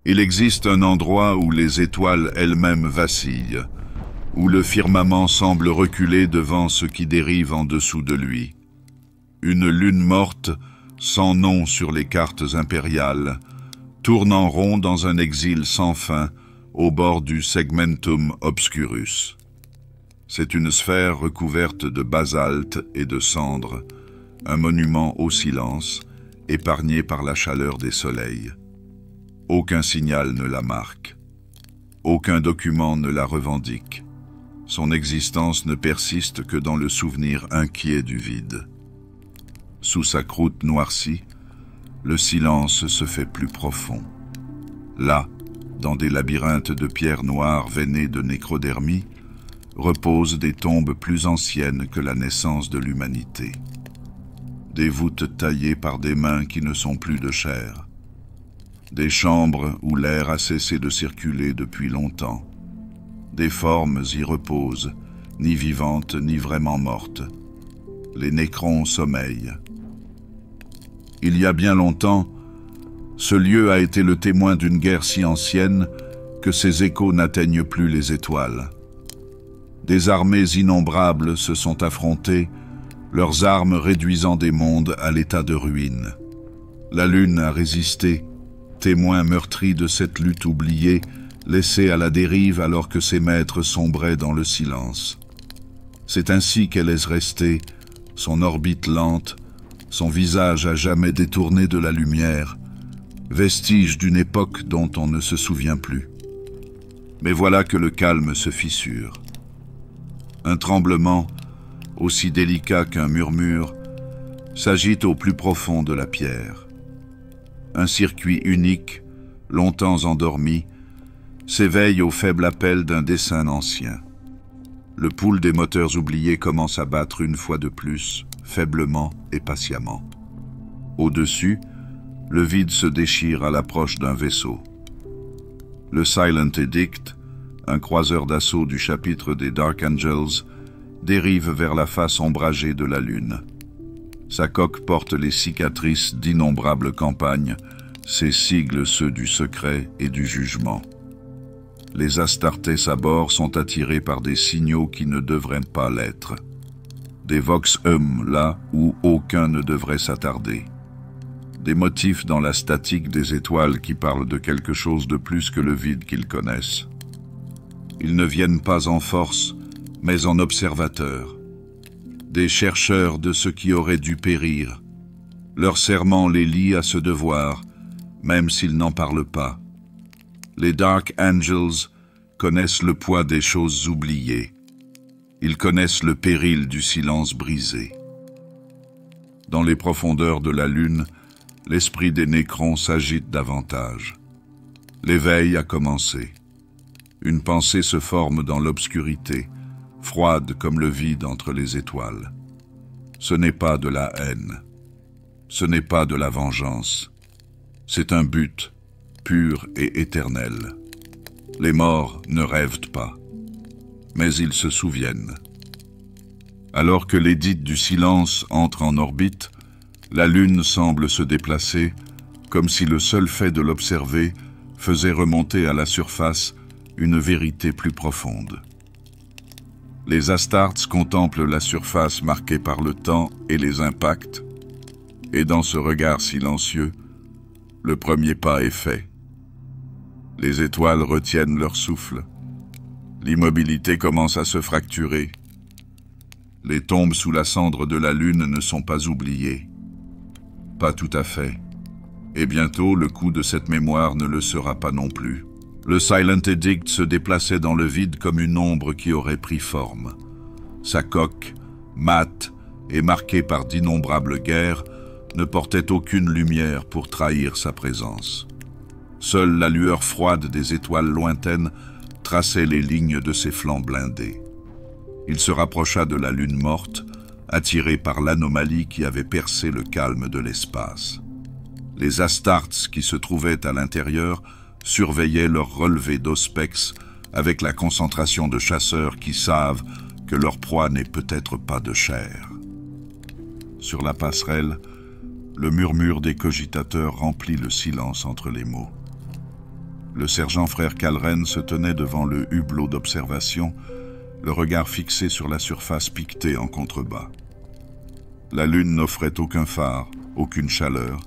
Il existe un endroit où les étoiles elles-mêmes vacillent, où le firmament semble reculer devant ce qui dérive en dessous de lui. Une lune morte, sans nom sur les cartes impériales, tourne en rond dans un exil sans fin, au bord du segmentum obscurus. C'est une sphère recouverte de basalte et de cendres, un monument au silence, épargné par la chaleur des soleils. Aucun signal ne la marque. Aucun document ne la revendique. Son existence ne persiste que dans le souvenir inquiet du vide. Sous sa croûte noircie, le silence se fait plus profond. Là, dans des labyrinthes de pierres noires veinées de nécrodermie, reposent des tombes plus anciennes que la naissance de l'humanité. Des voûtes taillées par des mains qui ne sont plus de chair. Des chambres où l'air a cessé de circuler depuis longtemps. Des formes y reposent, ni vivantes ni vraiment mortes. Les nécrons sommeillent. Il y a bien longtemps, ce lieu a été le témoin d'une guerre si ancienne que ses échos n'atteignent plus les étoiles. Des armées innombrables se sont affrontées, leurs armes réduisant des mondes à l'état de ruine. La lune a résisté, témoin meurtri de cette lutte oubliée, laissée à la dérive alors que ses maîtres sombraient dans le silence. C'est ainsi qu'elle est restée, son orbite lente, son visage à jamais détourné de la lumière, vestige d'une époque dont on ne se souvient plus. Mais voilà que le calme se fissure. Un tremblement, aussi délicat qu'un murmure, s'agite au plus profond de la pierre. Un circuit unique, longtemps endormi, s'éveille au faible appel d'un dessein ancien. Le pouls des moteurs oubliés commence à battre une fois de plus, faiblement et patiemment. Au-dessus, le vide se déchire à l'approche d'un vaisseau. Le Silent Edict, un croiseur d'assaut du chapitre des Dark Angels, dérive vers la face ombragée de la lune. Sa coque porte les cicatrices d'innombrables campagnes, ses sigles ceux du secret et du jugement. Les Astartes à bord sont attirés par des signaux qui ne devraient pas l'être. Des vox là où aucun ne devrait s'attarder. Des motifs dans la statique des étoiles qui parlent de quelque chose de plus que le vide qu'ils connaissent. Ils ne viennent pas en force, mais en observateurs. Des chercheurs de ce qui aurait dû périr. Leur serment les lie à ce devoir, même s'ils n'en parlent pas. Les Dark Angels connaissent le poids des choses oubliées. Ils connaissent le péril du silence brisé. Dans les profondeurs de la lune, l'esprit des nécrons s'agite davantage. L'éveil a commencé. Une pensée se forme dans l'obscurité, froide comme le vide entre les étoiles. Ce n'est pas de la haine. Ce n'est pas de la vengeance. C'est un but, pur et éternel. Les morts ne rêvent pas, mais ils se souviennent. Alors que l'édite du silence entre en orbite, la lune semble se déplacer, comme si le seul fait de l'observer faisait remonter à la surface une vérité plus profonde. Les Astartes contemplent la surface marquée par le temps et les impacts, et dans ce regard silencieux, le premier pas est fait. Les étoiles retiennent leur souffle. L'immobilité commence à se fracturer. Les tombes sous la cendre de la lune ne sont pas oubliées. Pas tout à fait. Et bientôt, le coup de cette mémoire ne le sera pas non plus. Le Silent Edict se déplaçait dans le vide comme une ombre qui aurait pris forme. Sa coque, mate et marquée par d'innombrables guerres, ne portait aucune lumière pour trahir sa présence. Seule la lueur froide des étoiles lointaines traçait les lignes de ses flancs blindés. Il se rapprocha de la lune morte, attiré par l'anomalie qui avait percé le calme de l'espace. Les Astartes qui se trouvaient à l'intérieur surveillaient leur relevée d'Auspex avec la concentration de chasseurs qui savent que leur proie n'est peut-être pas de chair. Sur la passerelle, le murmure des cogitateurs remplit le silence entre les mots. Le sergent frère Calren se tenait devant le hublot d'observation, le regard fixé sur la surface piquetée en contrebas. La lune n'offrait aucun phare, aucune chaleur,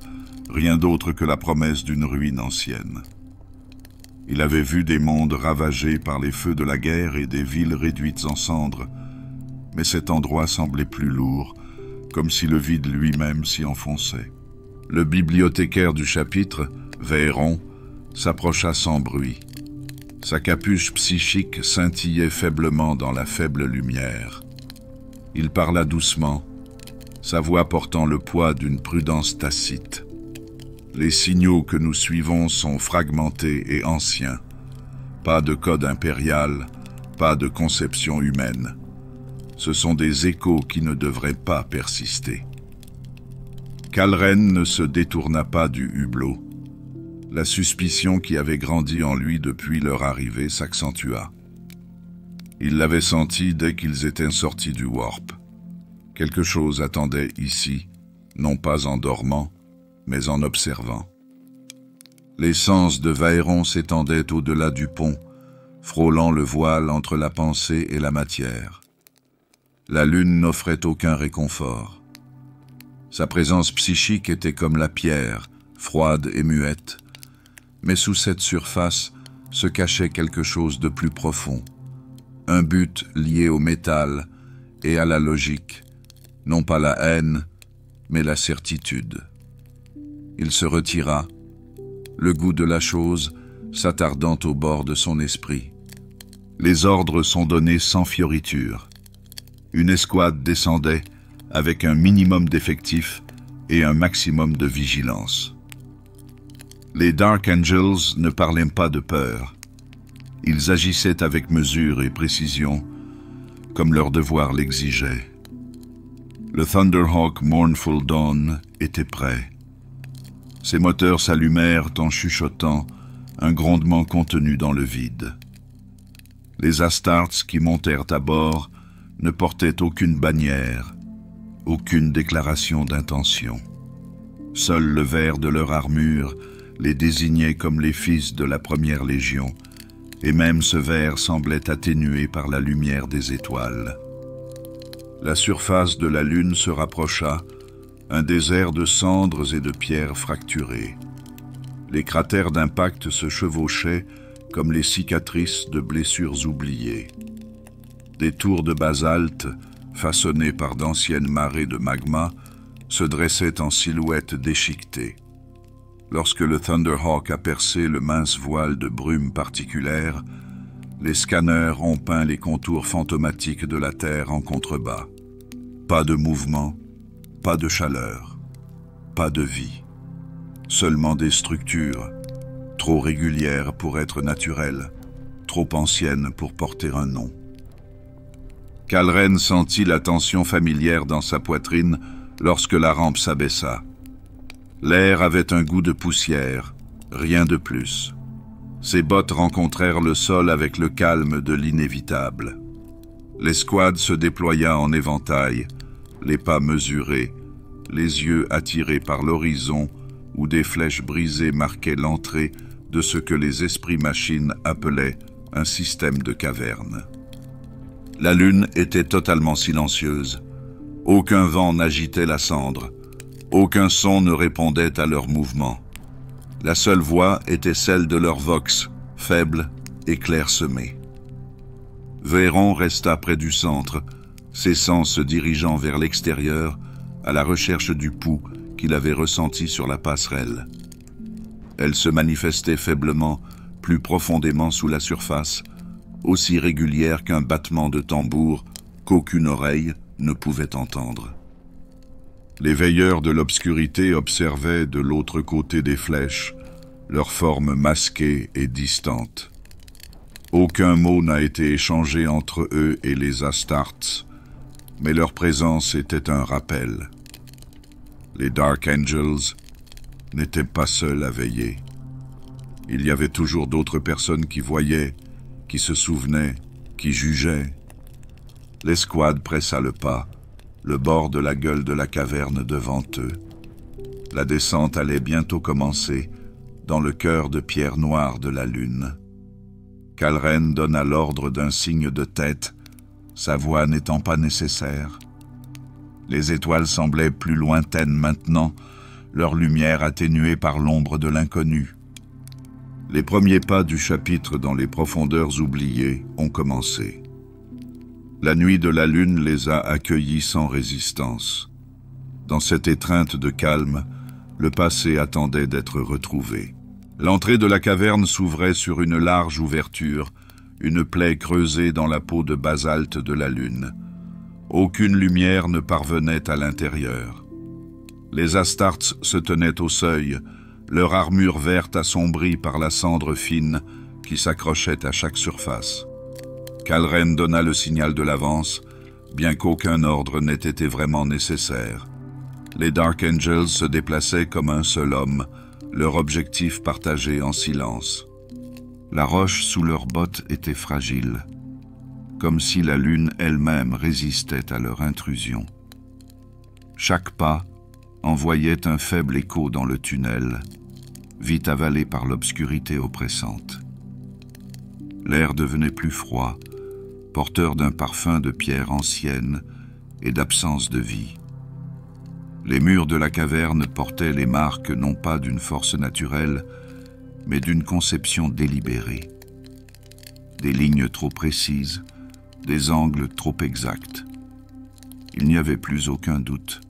rien d'autre que la promesse d'une ruine ancienne. Il avait vu des mondes ravagés par les feux de la guerre et des villes réduites en cendres, mais cet endroit semblait plus lourd, comme si le vide lui-même s'y enfonçait. Le bibliothécaire du chapitre, Veyron, s'approcha sans bruit. Sa capuche psychique scintillait faiblement dans la faible lumière. Il parla doucement, sa voix portant le poids d'une prudence tacite. Les signaux que nous suivons sont fragmentés et anciens. Pas de code impérial, pas de conception humaine. Ce sont des échos qui ne devraient pas persister. Calren ne se détourna pas du hublot. La suspicion qui avait grandi en lui depuis leur arrivée s'accentua. Il l'avait senti dès qu'ils étaient sortis du warp. Quelque chose attendait ici, non pas en dormant, mais en observant. Les sens de Veyron s'étendaient au-delà du pont, frôlant le voile entre la pensée et la matière. La lune n'offrait aucun réconfort. Sa présence psychique était comme la pierre, froide et muette, mais sous cette surface se cachait quelque chose de plus profond, un but lié au métal et à la logique, non pas la haine, mais la certitude. Il se retira, le goût de la chose s'attardant au bord de son esprit. Les ordres sont donnés sans fioriture. Une escouade descendait avec un minimum d'effectifs et un maximum de vigilance. Les Dark Angels ne parlaient pas de peur. Ils agissaient avec mesure et précision, comme leur devoir l'exigeait. Le Thunderhawk Mournful Dawn était prêt. Ses moteurs s'allumèrent en chuchotant, un grondement contenu dans le vide. Les Astartes qui montèrent à bord ne portaient aucune bannière, aucune déclaration d'intention. Seul le vert de leur armure les désignait comme les fils de la première légion, et même ce vert semblait atténué par la lumière des étoiles. La surface de la lune se rapprocha, un désert de cendres et de pierres fracturées. Les cratères d'impact se chevauchaient comme les cicatrices de blessures oubliées. Des tours de basalte, façonnées par d'anciennes marées de magma, se dressaient en silhouette déchiquetée. Lorsque le Thunderhawk a percé le mince voile de brume particulière, les scanners ont peint les contours fantomatiques de la Terre en contrebas. Pas de mouvement, pas de chaleur, pas de vie. Seulement des structures, trop régulières pour être naturelles, trop anciennes pour porter un nom. Calren sentit la tension familière dans sa poitrine lorsque la rampe s'abaissa. L'air avait un goût de poussière, rien de plus. Ses bottes rencontrèrent le sol avec le calme de l'inévitable. L'escouade se déploya en éventail, les pas mesurés, les yeux attirés par l'horizon où des flèches brisées marquaient l'entrée de ce que les esprits machines appelaient un système de cavernes. La lune était totalement silencieuse. Aucun vent n'agitait la cendre. Aucun son ne répondait à leurs mouvements. La seule voix était celle de leur vox, faible et clairsemée. Veyron resta près du centre, ses sens se dirigeant vers l'extérieur, à la recherche du pouls qu'il avait ressenti sur la passerelle. Elle se manifestait faiblement, plus profondément sous la surface, aussi régulière qu'un battement de tambour qu'aucune oreille ne pouvait entendre. Les veilleurs de l'obscurité observaient de l'autre côté des flèches, leur forme masquée et distante. Aucun mot n'a été échangé entre eux et les Astartes, mais leur présence était un rappel. Les Dark Angels n'étaient pas seuls à veiller. Il y avait toujours d'autres personnes qui voyaient, qui se souvenaient, qui jugeaient. L'escouade pressa le pas, le bord de la gueule de la caverne devant eux. La descente allait bientôt commencer, dans le cœur de pierre noire de la lune. Kalren donna l'ordre d'un signe de tête, sa voix n'étant pas nécessaire. Les étoiles semblaient plus lointaines maintenant, leur lumière atténuée par l'ombre de l'inconnu. Les premiers pas du chapitre dans les profondeurs oubliées ont commencé. La nuit de la lune les a accueillis sans résistance. Dans cette étreinte de calme, le passé attendait d'être retrouvé. L'entrée de la caverne s'ouvrait sur une large ouverture, une plaie creusée dans la peau de basalte de la lune. Aucune lumière ne parvenait à l'intérieur. Les Astartes se tenaient au seuil, leur armure verte assombrie par la cendre fine qui s'accrochait à chaque surface. Kalren donna le signal de l'avance, bien qu'aucun ordre n'ait été vraiment nécessaire. Les Dark Angels se déplaçaient comme un seul homme, leur objectif partagé en silence. La roche sous leurs bottes était fragile, comme si la lune elle-même résistait à leur intrusion. Chaque pas envoyait un faible écho dans le tunnel, vite avalé par l'obscurité oppressante. L'air devenait plus froid, porteur d'un parfum de pierre ancienne et d'absence de vie. Les murs de la caverne portaient les marques non pas d'une force naturelle, mais d'une conception délibérée. Des lignes trop précises, des angles trop exacts. Il n'y avait plus aucun doute.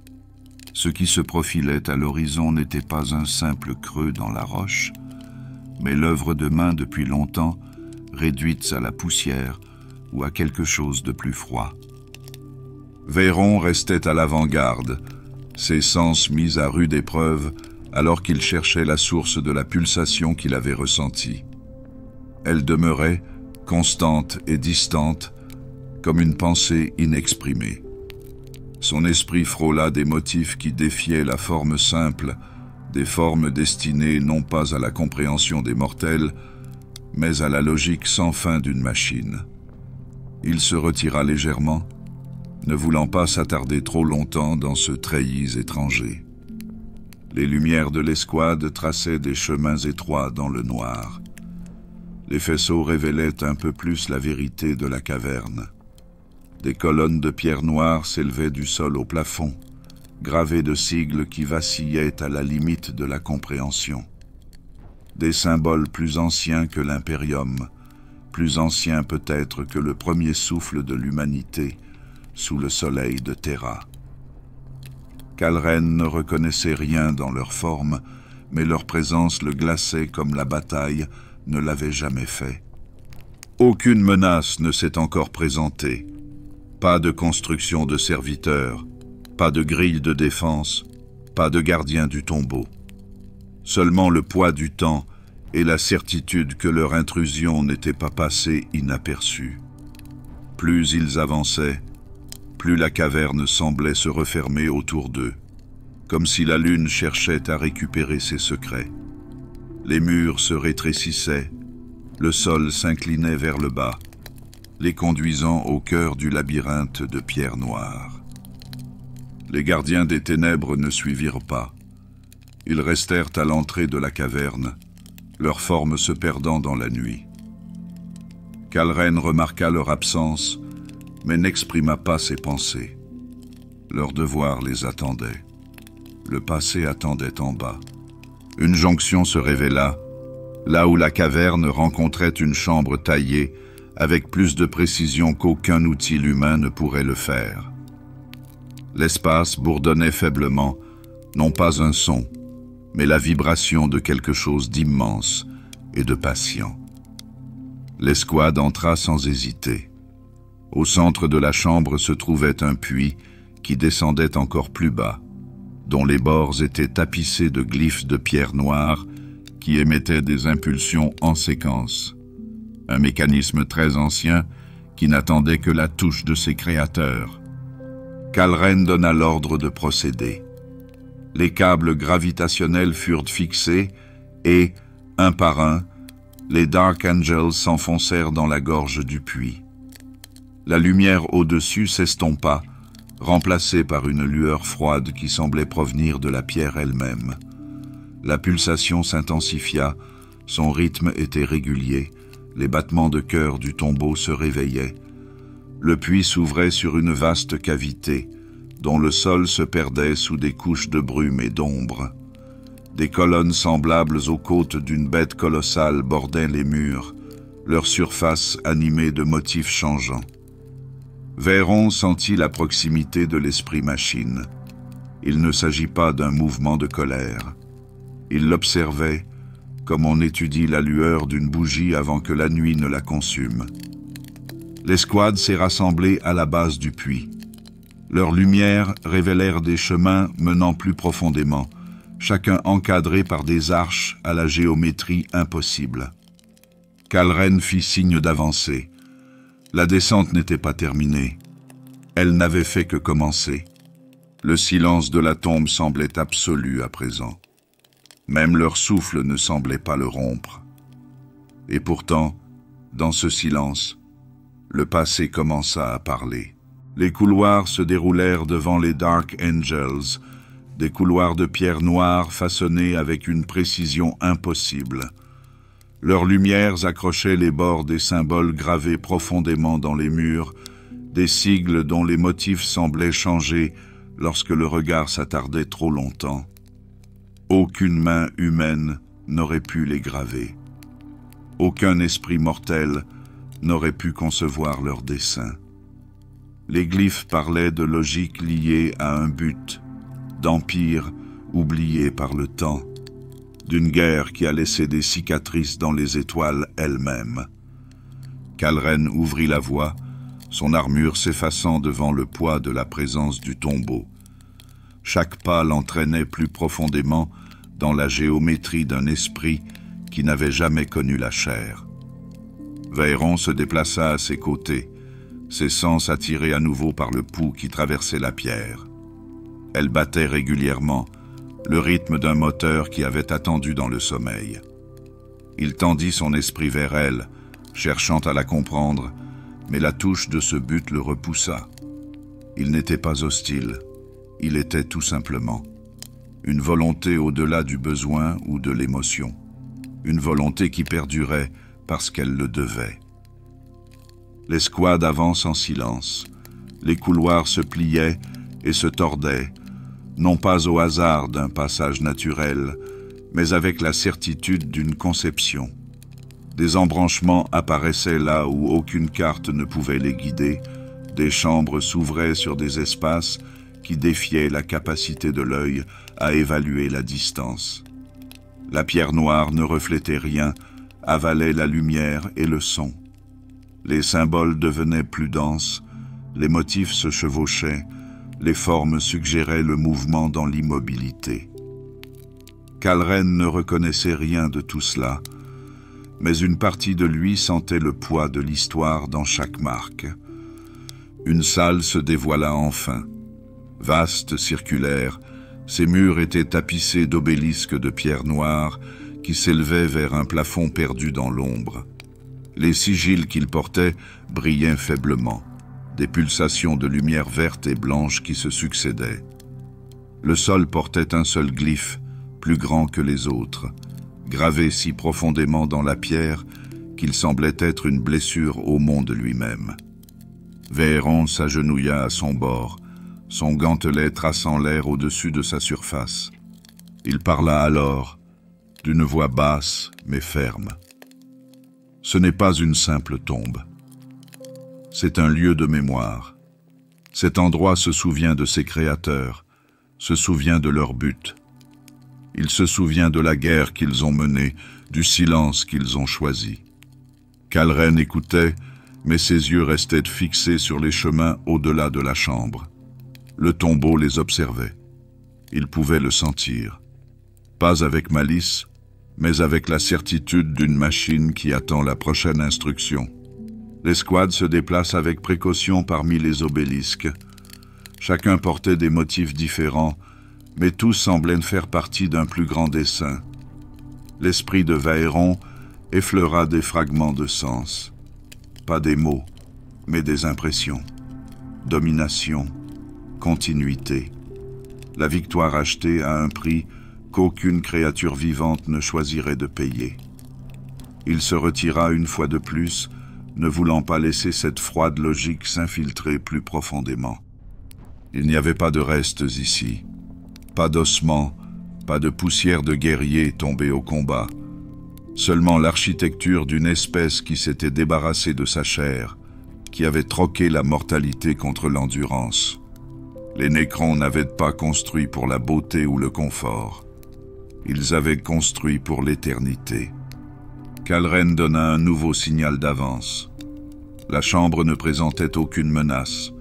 Ce qui se profilait à l'horizon n'était pas un simple creux dans la roche, mais l'œuvre de main depuis longtemps, réduite à la poussière ou à quelque chose de plus froid. Veyron restait à l'avant-garde, ses sens mis à rude épreuve alors qu'il cherchait la source de la pulsation qu'il avait ressentie. Elle demeurait, constante et distante, comme une pensée inexprimée. Son esprit frôla des motifs qui défiaient la forme simple, des formes destinées non pas à la compréhension des mortels, mais à la logique sans fin d'une machine. Il se retira légèrement, ne voulant pas s'attarder trop longtemps dans ce treillis étranger. Les lumières de l'escouade traçaient des chemins étroits dans le noir. Les faisceaux révélaient un peu plus la vérité de la caverne. Des colonnes de pierre noire s'élevaient du sol au plafond, gravées de sigles qui vacillaient à la limite de la compréhension. Des symboles plus anciens que l'impérium, plus anciens peut-être que le premier souffle de l'humanité sous le soleil de Terra. Kalren ne reconnaissait rien dans leur forme, mais leur présence le glaçait comme la bataille ne l'avait jamais fait. Aucune menace ne s'est encore présentée. Pas de construction de serviteurs, pas de grille de défense, pas de gardien du tombeau. Seulement le poids du temps et la certitude que leur intrusion n'était pas passée inaperçue. Plus ils avançaient, plus la caverne semblait se refermer autour d'eux, comme si la lune cherchait à récupérer ses secrets. Les murs se rétrécissaient, le sol s'inclinait vers le bas, les conduisant au cœur du labyrinthe de pierre noire. Les gardiens des ténèbres ne suivirent pas. Ils restèrent à l'entrée de la caverne, leur forme se perdant dans la nuit. Kalren remarqua leur absence, mais n'exprima pas ses pensées. Leur devoir les attendait. Le passé attendait en bas. Une jonction se révéla, là où la caverne rencontrait une chambre taillée, avec plus de précision qu'aucun outil humain ne pourrait le faire. L'espace bourdonnait faiblement, non pas un son, mais la vibration de quelque chose d'immense et de patient. L'escouade entra sans hésiter. Au centre de la chambre se trouvait un puits qui descendait encore plus bas, dont les bords étaient tapissés de glyphes de pierre noire qui émettaient des impulsions en séquence. Un mécanisme très ancien qui n'attendait que la touche de ses créateurs. Kalren donna l'ordre de procéder. Les câbles gravitationnels furent fixés et, un par un, les Dark Angels s'enfoncèrent dans la gorge du puits. La lumière au-dessus s'estompa, remplacée par une lueur froide qui semblait provenir de la pierre elle-même. La pulsation s'intensifia, son rythme était régulier, les battements de cœur du tombeau se réveillaient. Le puits s'ouvrait sur une vaste cavité, dont le sol se perdait sous des couches de brume et d'ombre. Des colonnes semblables aux côtes d'une bête colossale bordaient les murs, leur surface animée de motifs changeants. Veyron sentit la proximité de l'esprit machine. Il ne s'agit pas d'un mouvement de colère. Il l'observait, comme on étudie la lueur d'une bougie avant que la nuit ne la consume. L'escouade s'est rassemblée à la base du puits. Leurs lumières révélèrent des chemins menant plus profondément, chacun encadré par des arches à la géométrie impossible. Kalren fit signe d'avancer. La descente n'était pas terminée. Elle n'avait fait que commencer. Le silence de la tombe semblait absolu à présent. Même leur souffle ne semblait pas le rompre. Et pourtant, dans ce silence, le passé commença à parler. Les couloirs se déroulèrent devant les Dark Angels, des couloirs de pierre noire façonnés avec une précision impossible. Leurs lumières accrochaient les bords des symboles gravés profondément dans les murs, des sigles dont les motifs semblaient changer lorsque le regard s'attardait trop longtemps. Aucune main humaine n'aurait pu les graver. Aucun esprit mortel n'aurait pu concevoir leurs dessins. Les glyphes parlaient de logique liée à un but, d'empire oublié par le temps, d'une guerre qui a laissé des cicatrices dans les étoiles elles-mêmes. Kalren ouvrit la voie, son armure s'effaçant devant le poids de la présence du tombeau. Chaque pas l'entraînait plus profondément dans la géométrie d'un esprit qui n'avait jamais connu la chair. Veyron se déplaça à ses côtés, ses sens attirés à nouveau par le pouls qui traversait la pierre. Elle battait régulièrement, le rythme d'un moteur qui avait attendu dans le sommeil. Il tendit son esprit vers elle, cherchant à la comprendre, mais la touche de ce but le repoussa. Il n'était pas hostile, il était tout simplement une volonté au-delà du besoin ou de l'émotion, une volonté qui perdurait parce qu'elle le devait. L'escouade avance en silence, les couloirs se pliaient et se tordaient, non pas au hasard d'un passage naturel, mais avec la certitude d'une conception. Des embranchements apparaissaient là où aucune carte ne pouvait les guider, des chambres s'ouvraient sur des espaces qui défiaient la capacité de l'œil à évaluer la distance. La pierre noire ne reflétait rien, avalait la lumière et le son. Les symboles devenaient plus denses, les motifs se chevauchaient, les formes suggéraient le mouvement dans l'immobilité. Kalren ne reconnaissait rien de tout cela, mais une partie de lui sentait le poids de l'histoire dans chaque marque. Une salle se dévoila enfin. Vaste, circulaire, ses murs étaient tapissés d'obélisques de pierre noire qui s'élevaient vers un plafond perdu dans l'ombre. Les sigils qu'il portait brillaient faiblement, des pulsations de lumière verte et blanche qui se succédaient. Le sol portait un seul glyphe, plus grand que les autres, gravé si profondément dans la pierre qu'il semblait être une blessure au monde lui-même. Veyron s'agenouilla à son bord, son gantelet traçant l'air au-dessus de sa surface. Il parla alors, d'une voix basse mais ferme. Ce n'est pas une simple tombe. C'est un lieu de mémoire. Cet endroit se souvient de ses créateurs, se souvient de leur but. Il se souvient de la guerre qu'ils ont menée, du silence qu'ils ont choisi. Kalren écoutait, mais ses yeux restaient fixés sur les chemins au-delà de la chambre. Le tombeau les observait. Il pouvait le sentir. Pas avec malice, mais avec la certitude d'une machine qui attend la prochaine instruction. L'escouade se déplace avec précaution parmi les obélisques. Chacun portait des motifs différents, mais tous semblaient faire partie d'un plus grand dessein. L'esprit de Veyron effleura des fragments de sens. Pas des mots, mais des impressions. Domination, continuité. La victoire achetée à un prix qu'aucune créature vivante ne choisirait de payer. Il se retira une fois de plus, ne voulant pas laisser cette froide logique s'infiltrer plus profondément. Il n'y avait pas de restes ici, pas d'ossements, pas de poussière de guerriers tombés au combat, seulement l'architecture d'une espèce qui s'était débarrassée de sa chair, qui avait troqué la mortalité contre l'endurance. Les Nécrons n'avaient pas construit pour la beauté ou le confort. Ils avaient construit pour l'éternité. Kalren donna un nouveau signal d'avance. La chambre ne présentait aucune menace,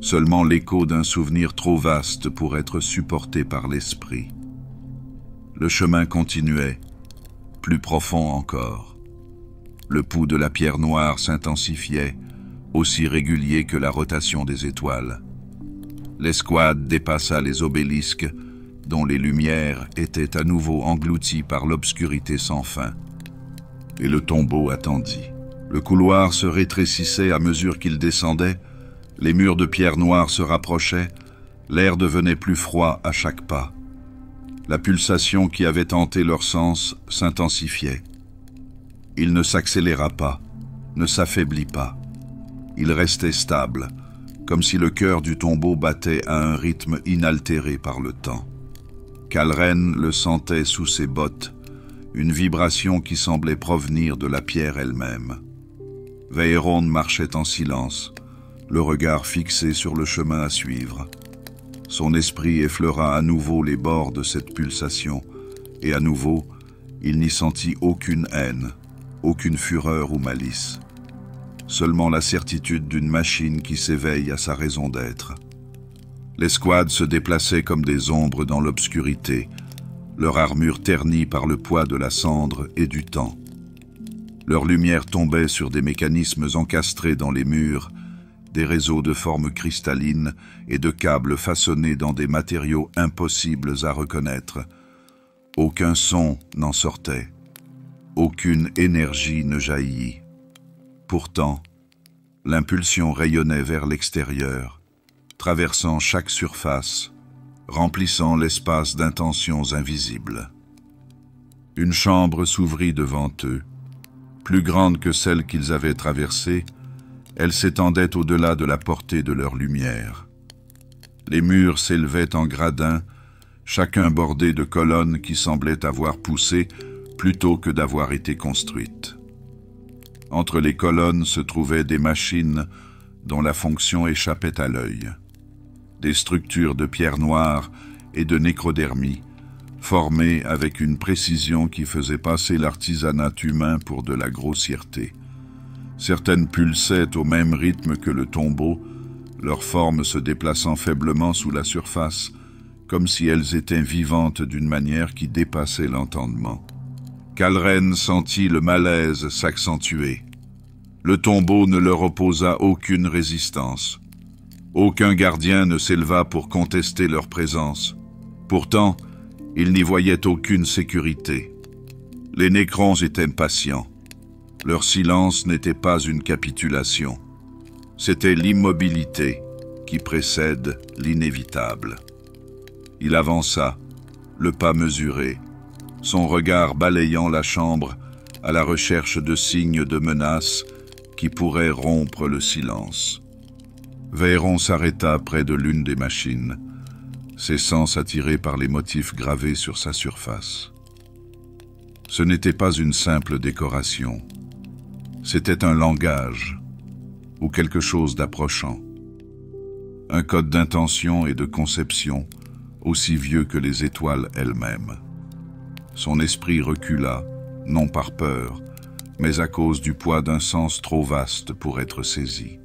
seulement l'écho d'un souvenir trop vaste pour être supporté par l'esprit. Le chemin continuait, plus profond encore. Le pouls de la pierre noire s'intensifiait, aussi régulier que la rotation des étoiles. L'escouade dépassa les obélisques, dont les lumières étaient à nouveau englouties par l'obscurité sans fin. Et le tombeau attendit. Le couloir se rétrécissait à mesure qu'il descendait, les murs de pierre noire se rapprochaient, l'air devenait plus froid à chaque pas. La pulsation qui avait hanté leurs sens s'intensifiait. Il ne s'accéléra pas, ne s'affaiblit pas. Il restait stable, comme si le cœur du tombeau battait à un rythme inaltéré par le temps. Kalren le sentait sous ses bottes, une vibration qui semblait provenir de la pierre elle-même. Veyron marchait en silence, le regard fixé sur le chemin à suivre. Son esprit effleura à nouveau les bords de cette pulsation, et à nouveau, il n'y sentit aucune haine, aucune fureur ou malice. Seulement la certitude d'une machine qui s'éveille à sa raison d'être. L'escouade se déplaçait comme des ombres dans l'obscurité, leur armure ternie par le poids de la cendre et du temps. Leur lumière tombait sur des mécanismes encastrés dans les murs, des réseaux de formes cristallines et de câbles façonnés dans des matériaux impossibles à reconnaître. Aucun son n'en sortait, aucune énergie ne jaillit. Pourtant, l'impulsion rayonnait vers l'extérieur, traversant chaque surface, remplissant l'espace d'intentions invisibles. Une chambre s'ouvrit devant eux. Plus grande que celle qu'ils avaient traversée, elle s'étendait au-delà de la portée de leur lumière. Les murs s'élevaient en gradins, chacun bordé de colonnes qui semblaient avoir poussé plutôt que d'avoir été construites. Entre les colonnes se trouvaient des machines dont la fonction échappait à l'œil. Des structures de pierre noire et de nécrodermie, formées avec une précision qui faisait passer l'artisanat humain pour de la grossièreté. Certaines pulsaient au même rythme que le tombeau, leurs formes se déplaçant faiblement sous la surface, comme si elles étaient vivantes d'une manière qui dépassait l'entendement. Kalren sentit le malaise s'accentuer. Le tombeau ne leur opposa aucune résistance. Aucun gardien ne s'éleva pour contester leur présence. Pourtant, ils n'y voyaient aucune sécurité. Les Nécrons étaient patients. Leur silence n'était pas une capitulation. C'était l'immobilité qui précède l'inévitable. Il avança, le pas mesuré, son regard balayant la chambre à la recherche de signes de menace qui pourraient rompre le silence. Veyron s'arrêta près de l'une des machines, ses sens attirés par les motifs gravés sur sa surface. Ce n'était pas une simple décoration. C'était un langage, ou quelque chose d'approchant. Un code d'intention et de conception, aussi vieux que les étoiles elles-mêmes. Son esprit recula, non par peur, mais à cause du poids d'un sens trop vaste pour être saisi.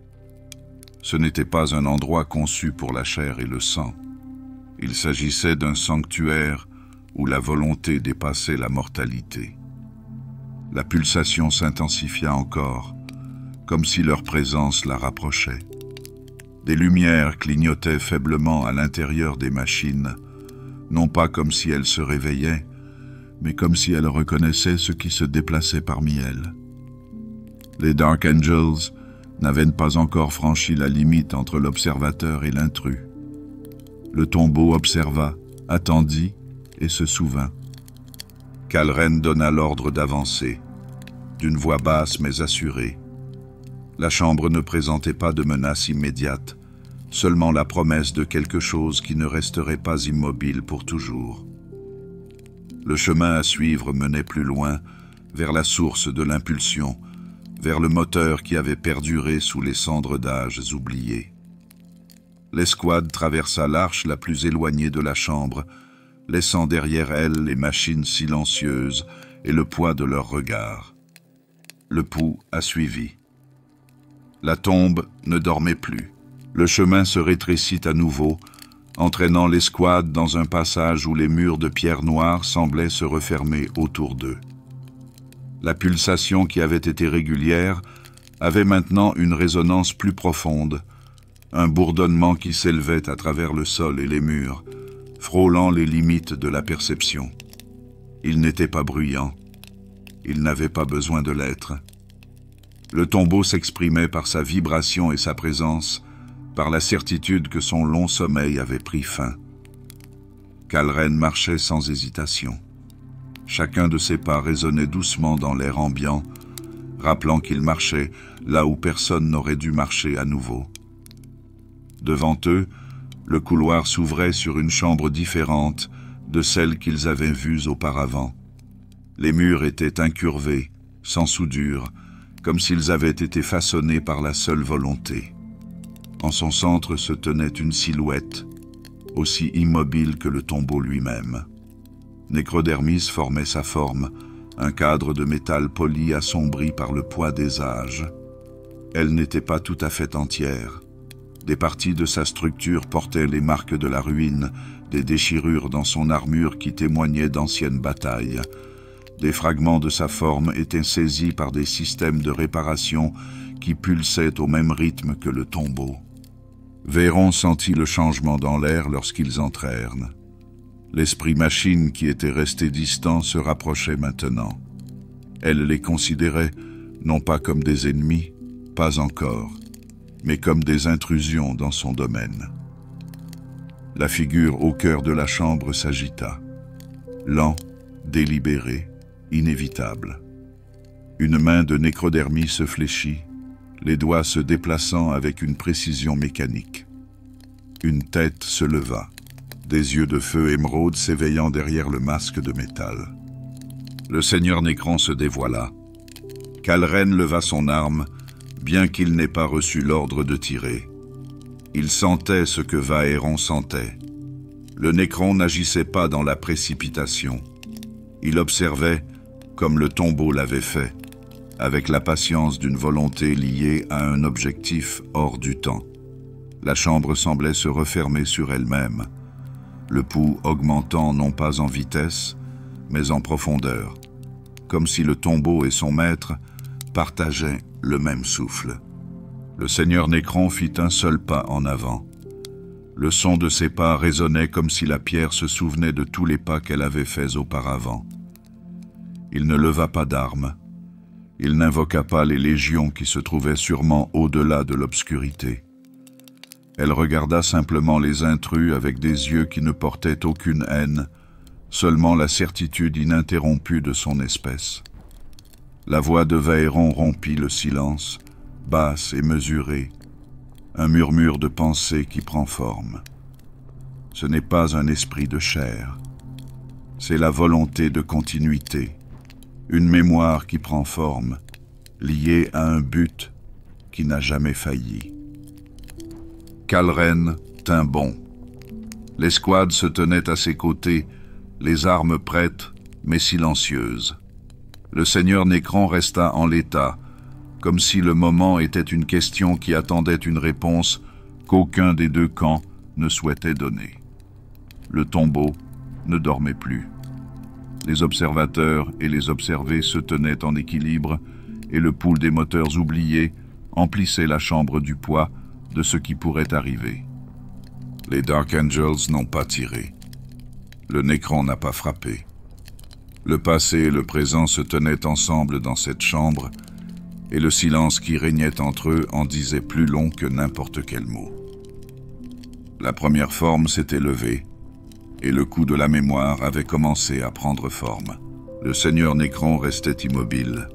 Ce n'était pas un endroit conçu pour la chair et le sang. Il s'agissait d'un sanctuaire où la volonté dépassait la mortalité. La pulsation s'intensifia encore, comme si leur présence la rapprochait. Des lumières clignotaient faiblement à l'intérieur des machines, non pas comme si elles se réveillaient, mais comme si elles reconnaissaient ce qui se déplaçait parmi elles. Les Dark Angels n'avaient pas encore franchi la limite entre l'observateur et l'intrus. Le tombeau observa, attendit, et se souvint. Kalren donna l'ordre d'avancer, d'une voix basse mais assurée. La chambre ne présentait pas de menace immédiate, seulement la promesse de quelque chose qui ne resterait pas immobile pour toujours. Le chemin à suivre menait plus loin, vers la source de l'impulsion, vers le moteur qui avait perduré sous les cendres d'âges oubliés. L'escouade traversa l'arche la plus éloignée de la chambre, laissant derrière elle les machines silencieuses et le poids de leurs regards. Le pouls a suivi. La tombe ne dormait plus. Le chemin se rétrécit à nouveau, entraînant l'escouade dans un passage où les murs de pierre noire semblaient se refermer autour d'eux. La pulsation qui avait été régulière avait maintenant une résonance plus profonde, un bourdonnement qui s'élevait à travers le sol et les murs, frôlant les limites de la perception. Il n'était pas bruyant, il n'avait pas besoin de l'être. Le tombeau s'exprimait par sa vibration et sa présence, par la certitude que son long sommeil avait pris fin. Kalren marchait sans hésitation. Chacun de ses pas résonnait doucement dans l'air ambiant, rappelant qu'il marchait là où personne n'aurait dû marcher à nouveau. Devant eux, le couloir s'ouvrait sur une chambre différente de celle qu'ils avaient vue auparavant. Les murs étaient incurvés, sans soudure, comme s'ils avaient été façonnés par la seule volonté. En son centre se tenait une silhouette, aussi immobile que le tombeau lui-même. Nécrodermis formait sa forme, un cadre de métal poli assombri par le poids des âges. Elle n'était pas tout à fait entière. Des parties de sa structure portaient les marques de la ruine, des déchirures dans son armure qui témoignaient d'anciennes batailles. Des fragments de sa forme étaient saisis par des systèmes de réparation qui pulsaient au même rythme que le tombeau. Veyron sentit le changement dans l'air lorsqu'ils entrèrent. L'esprit machine qui était resté distant se rapprochait maintenant. Elle les considérait non pas comme des ennemis, pas encore, mais comme des intrusions dans son domaine. La figure au cœur de la chambre s'agita. Lent, délibéré, inévitable. Une main de Nécrodermis se fléchit, les doigts se déplaçant avec une précision mécanique. Une tête se leva, des yeux de feu émeraude s'éveillant derrière le masque de métal. Le seigneur Nécron se dévoila. Kalren leva son arme, bien qu'il n'ait pas reçu l'ordre de tirer. Il sentait ce que Veyron sentait. Le Nécron n'agissait pas dans la précipitation. Il observait, comme le tombeau l'avait fait, avec la patience d'une volonté liée à un objectif hors du temps. La chambre semblait se refermer sur elle-même, le pouls augmentant non pas en vitesse, mais en profondeur, comme si le tombeau et son maître partageaient le même souffle. Le seigneur Nécron fit un seul pas en avant. Le son de ses pas résonnait comme si la pierre se souvenait de tous les pas qu'elle avait faits auparavant. Il ne leva pas d'armes. Il n'invoqua pas les légions qui se trouvaient sûrement au-delà de l'obscurité. Elle regarda simplement les intrus avec des yeux qui ne portaient aucune haine, seulement la certitude ininterrompue de son espèce. La voix de Veyron rompit le silence, basse et mesurée, un murmure de pensée qui prend forme. Ce n'est pas un esprit de chair, c'est la volonté de continuité, une mémoire qui prend forme, liée à un but qui n'a jamais failli. Kalren tint bon. L'escouade se tenait à ses côtés, les armes prêtes, mais silencieuses. Le seigneur Nécron resta en l'état, comme si le moment était une question qui attendait une réponse qu'aucun des deux camps ne souhaitait donner. Le tombeau ne dormait plus. Les observateurs et les observés se tenaient en équilibre et le pool des moteurs oubliés emplissait la chambre du poids de ce qui pourrait arriver. Les Dark Angels n'ont pas tiré. Le Nécron n'a pas frappé. Le passé et le présent se tenaient ensemble dans cette chambre et le silence qui régnait entre eux en disait plus long que n'importe quel mot. La première forme s'était levée. et le coup de la mémoire avait commencé à prendre forme. Le seigneur Nécron restait immobile,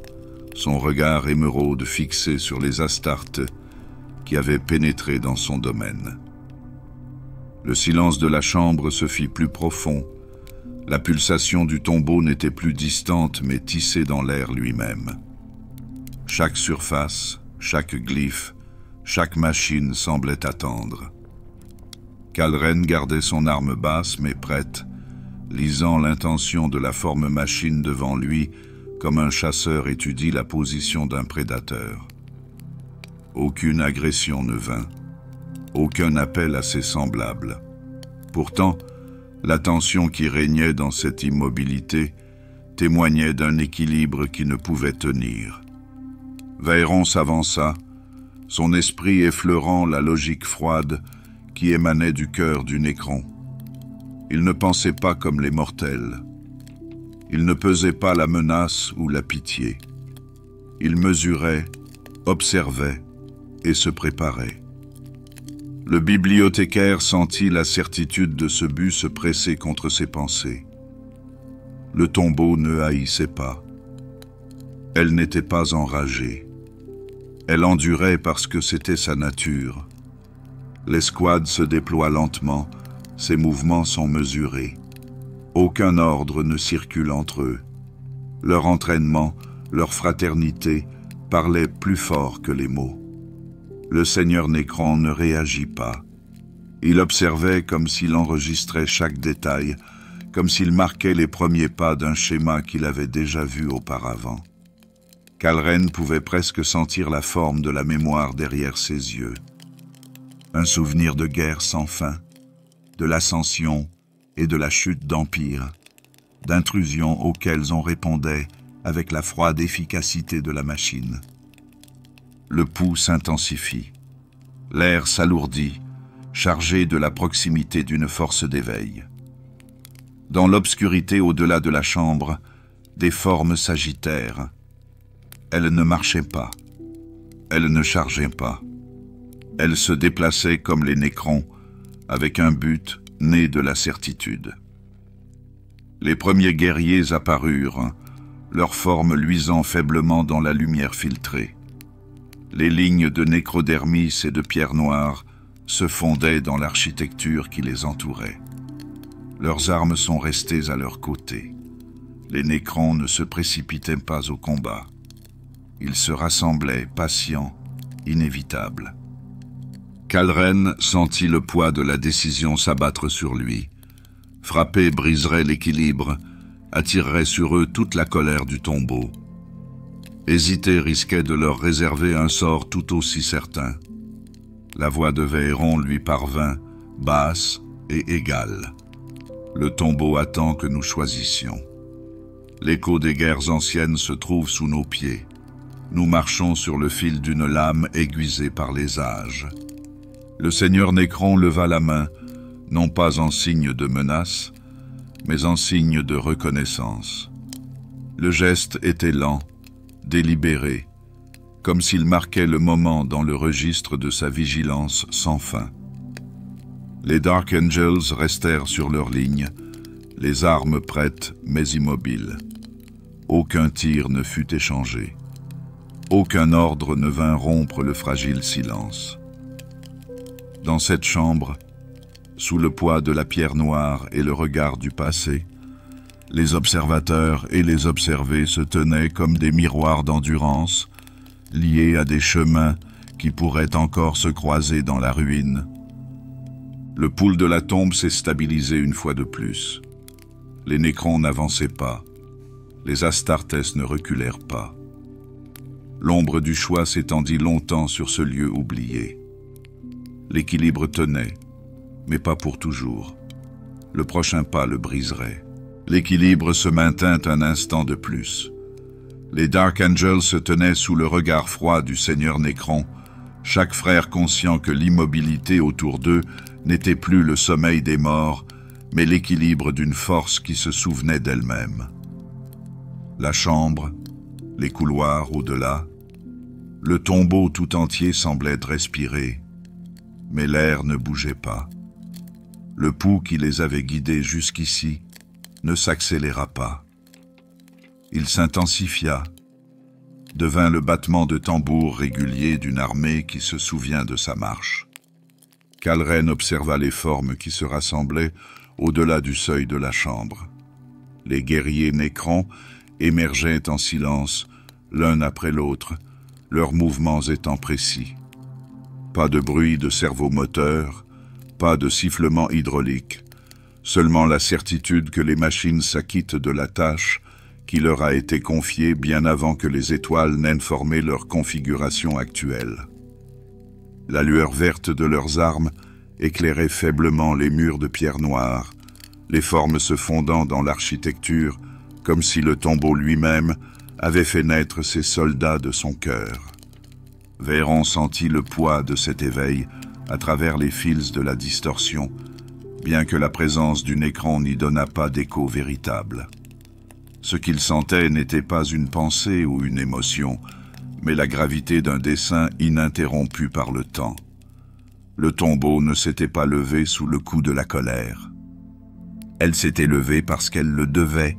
son regard émeraude fixé sur les Astartes qui avaient pénétré dans son domaine. Le silence de la chambre se fit plus profond. La pulsation du tombeau n'était plus distante mais tissée dans l'air lui-même. Chaque surface, chaque glyphe, chaque machine semblait attendre. Kalren gardait son arme basse mais prête, lisant l'intention de la forme machine devant lui comme un chasseur étudie la position d'un prédateur. Aucune agression ne vint, aucun appel à ses semblables. Pourtant, la tension qui régnait dans cette immobilité témoignait d'un équilibre qui ne pouvait tenir. Vaëron s'avança, son esprit effleurant la logique froide qui émanait du cœur du Nécron. Il ne pensait pas comme les mortels. Il ne pesait pas la menace ou la pitié. Il mesurait, observait et se préparait. Le bibliothécaire sentit la certitude de ce but se presser contre ses pensées. Le tombeau ne haïssait pas. Elle n'était pas enragée. Elle endurait parce que c'était sa nature. L'escouade se déploie lentement, ses mouvements sont mesurés. Aucun ordre ne circule entre eux. Leur entraînement, leur fraternité parlaient plus fort que les mots. Le seigneur Nécron ne réagit pas. Il observait comme s'il enregistrait chaque détail, comme s'il marquait les premiers pas d'un schéma qu'il avait déjà vu auparavant. Kalren pouvait presque sentir la forme de la mémoire derrière ses yeux. Un souvenir de guerre sans fin, de l'ascension et de la chute d'empire, d'intrusions auxquelles on répondait avec la froide efficacité de la machine. Le pouls s'intensifie. L'air s'alourdit, chargé de la proximité d'une force d'éveil. Dans l'obscurité au-delà de la chambre, des formes s'agitèrent. Elles ne marchaient pas. Elles ne chargeaient pas. Elles se déplaçaient comme les Nécrons, avec un but né de la certitude. Les premiers guerriers apparurent, leurs formes luisant faiblement dans la lumière filtrée. Les lignes de nécrodermis et de pierre noire se fondaient dans l'architecture qui les entourait. Leurs armes sont restées à leur côté. Les Nécrons ne se précipitaient pas au combat. Ils se rassemblaient, patients, inévitables. Kalren sentit le poids de la décision s'abattre sur lui. Frapper briserait l'équilibre, attirerait sur eux toute la colère du tombeau. Hésiter risquait de leur réserver un sort tout aussi certain. La voix de Vaëron lui parvint, basse et égale. Le tombeau attend que nous choisissions. L'écho des guerres anciennes se trouve sous nos pieds. Nous marchons sur le fil d'une lame aiguisée par les âges. Le seigneur Nécron leva la main, non pas en signe de menace, mais en signe de reconnaissance. Le geste était lent, délibéré, comme s'il marquait le moment dans le registre de sa vigilance sans fin. Les Dark Angels restèrent sur leur ligne, les armes prêtes mais immobiles. Aucun tir ne fut échangé. Aucun ordre ne vint rompre le fragile silence. Dans cette chambre, sous le poids de la pierre noire et le regard du passé, les observateurs et les observés se tenaient comme des miroirs d'endurance, liés à des chemins qui pourraient encore se croiser dans la ruine. Le pouls de la tombe s'est stabilisé une fois de plus. Les Nécrons n'avançaient pas. Les Astartes ne reculèrent pas. L'ombre du choix s'étendit longtemps sur ce lieu oublié. L'équilibre tenait, mais pas pour toujours. Le prochain pas le briserait. L'équilibre se maintint un instant de plus. Les Dark Angels se tenaient sous le regard froid du seigneur Nécron, chaque frère conscient que l'immobilité autour d'eux n'était plus le sommeil des morts, mais l'équilibre d'une force qui se souvenait d'elle-même. La chambre, les couloirs au-delà, le tombeau tout entier semblait respirer, mais l'air ne bougeait pas. Le pouls qui les avait guidés jusqu'ici ne s'accéléra pas. Il s'intensifia, devint le battement de tambour régulier d'une armée qui se souvient de sa marche. Kalren observa les formes qui se rassemblaient au-delà du seuil de la chambre. Les guerriers nécrons émergeaient en silence, l'un après l'autre, leurs mouvements étant précis. Pas de bruit de servomoteur, pas de sifflement hydraulique, seulement la certitude que les machines s'acquittent de la tâche qui leur a été confiée bien avant que les étoiles n'aient formé leur configuration actuelle. La lueur verte de leurs armes éclairait faiblement les murs de pierre noire, les formes se fondant dans l'architecture, comme si le tombeau lui-même avait fait naître ses soldats de son cœur. Veyron sentit le poids de cet éveil à travers les fils de la distorsion, bien que la présence du écran n'y donnât pas d'écho véritable. Ce qu'il sentait n'était pas une pensée ou une émotion, mais la gravité d'un dessein ininterrompu par le temps. Le tombeau ne s'était pas levé sous le coup de la colère. Elle s'était levée parce qu'elle le devait,